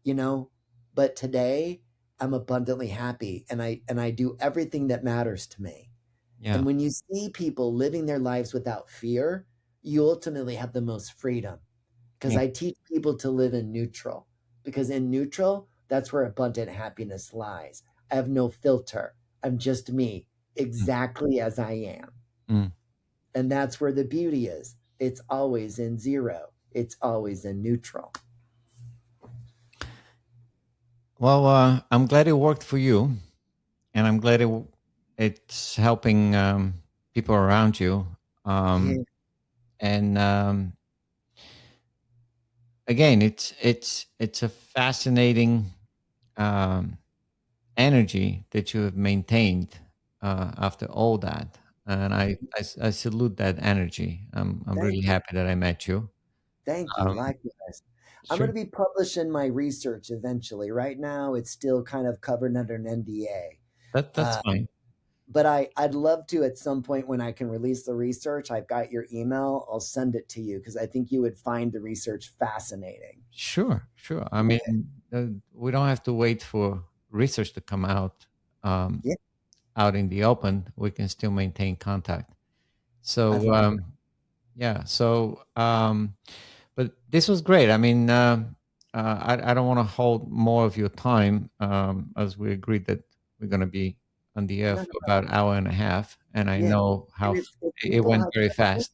you know, but today I'm abundantly happy, and I do everything that matters to me. Yeah. And when you see people living their lives without fear, you ultimately have the most freedom, because Yeah. I teach people to live in neutral, because in neutral, that's where abundant happiness lies. I have no filter. I'm just me, Mm. exactly as I am. Mm. And that's where the beauty is. It's always in zero, it's always in neutral. Well, I'm glad it worked for you, and I'm glad it's helping people around you. Yeah. And again, it's a fascinating um, energy that you have maintained after all that, and I salute that energy. I'm Thank really you. happy that I met you. Thank you. Um, Likewise. I'm going sure, to be publishing my research eventually. Right now, it's still kind of covered under an NDA. that's fine. But I'd love to at some point when I can release the research. I've got your email. I'll send it to you because I think you would find the research fascinating. Sure, sure. I Yeah. mean, we don't have to wait for research to come out um, Yeah. out in the open. We can still maintain contact. I So think yeah. So but this was great. I mean, I don't want to hold more of your time, as we agreed that we're going to be on the air no, no, for about an hour and a half, and I yeah. know And how if it people went have very questions, fast.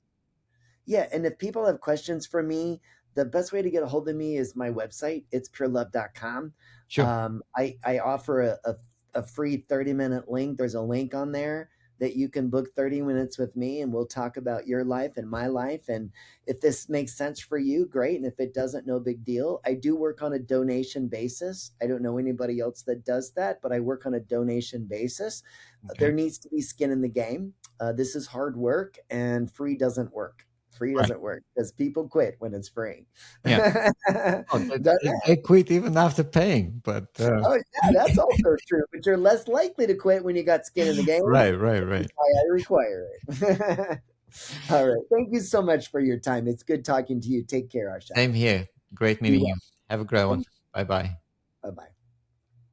yeah, and if people have questions for me, the best way to get a hold of me is my website. It's purelove.com. Sure. I offer a free 30-minute link. There's a link on there that you can book 30 minutes with me and we'll talk about your life and my life. And if this makes sense for you, great. And if it doesn't, no big deal. I do work on a donation basis. I don't know anybody else that does that, but I work on a donation basis. Okay. There needs to be skin in the game. This is hard work and free doesn't work. Free Right. doesn't work because people quit when it's free. Yeah. Oh, they quit even after paying, but Oh yeah, that's also true. But you're less likely to quit when you got skin in the game. right, right, Which is right. why I require it. All right. Thank you so much for your time. It's good talking to you. Take care, Asha. Same here. Great Be meeting well. you. Have a great one. And Bye bye. bye bye.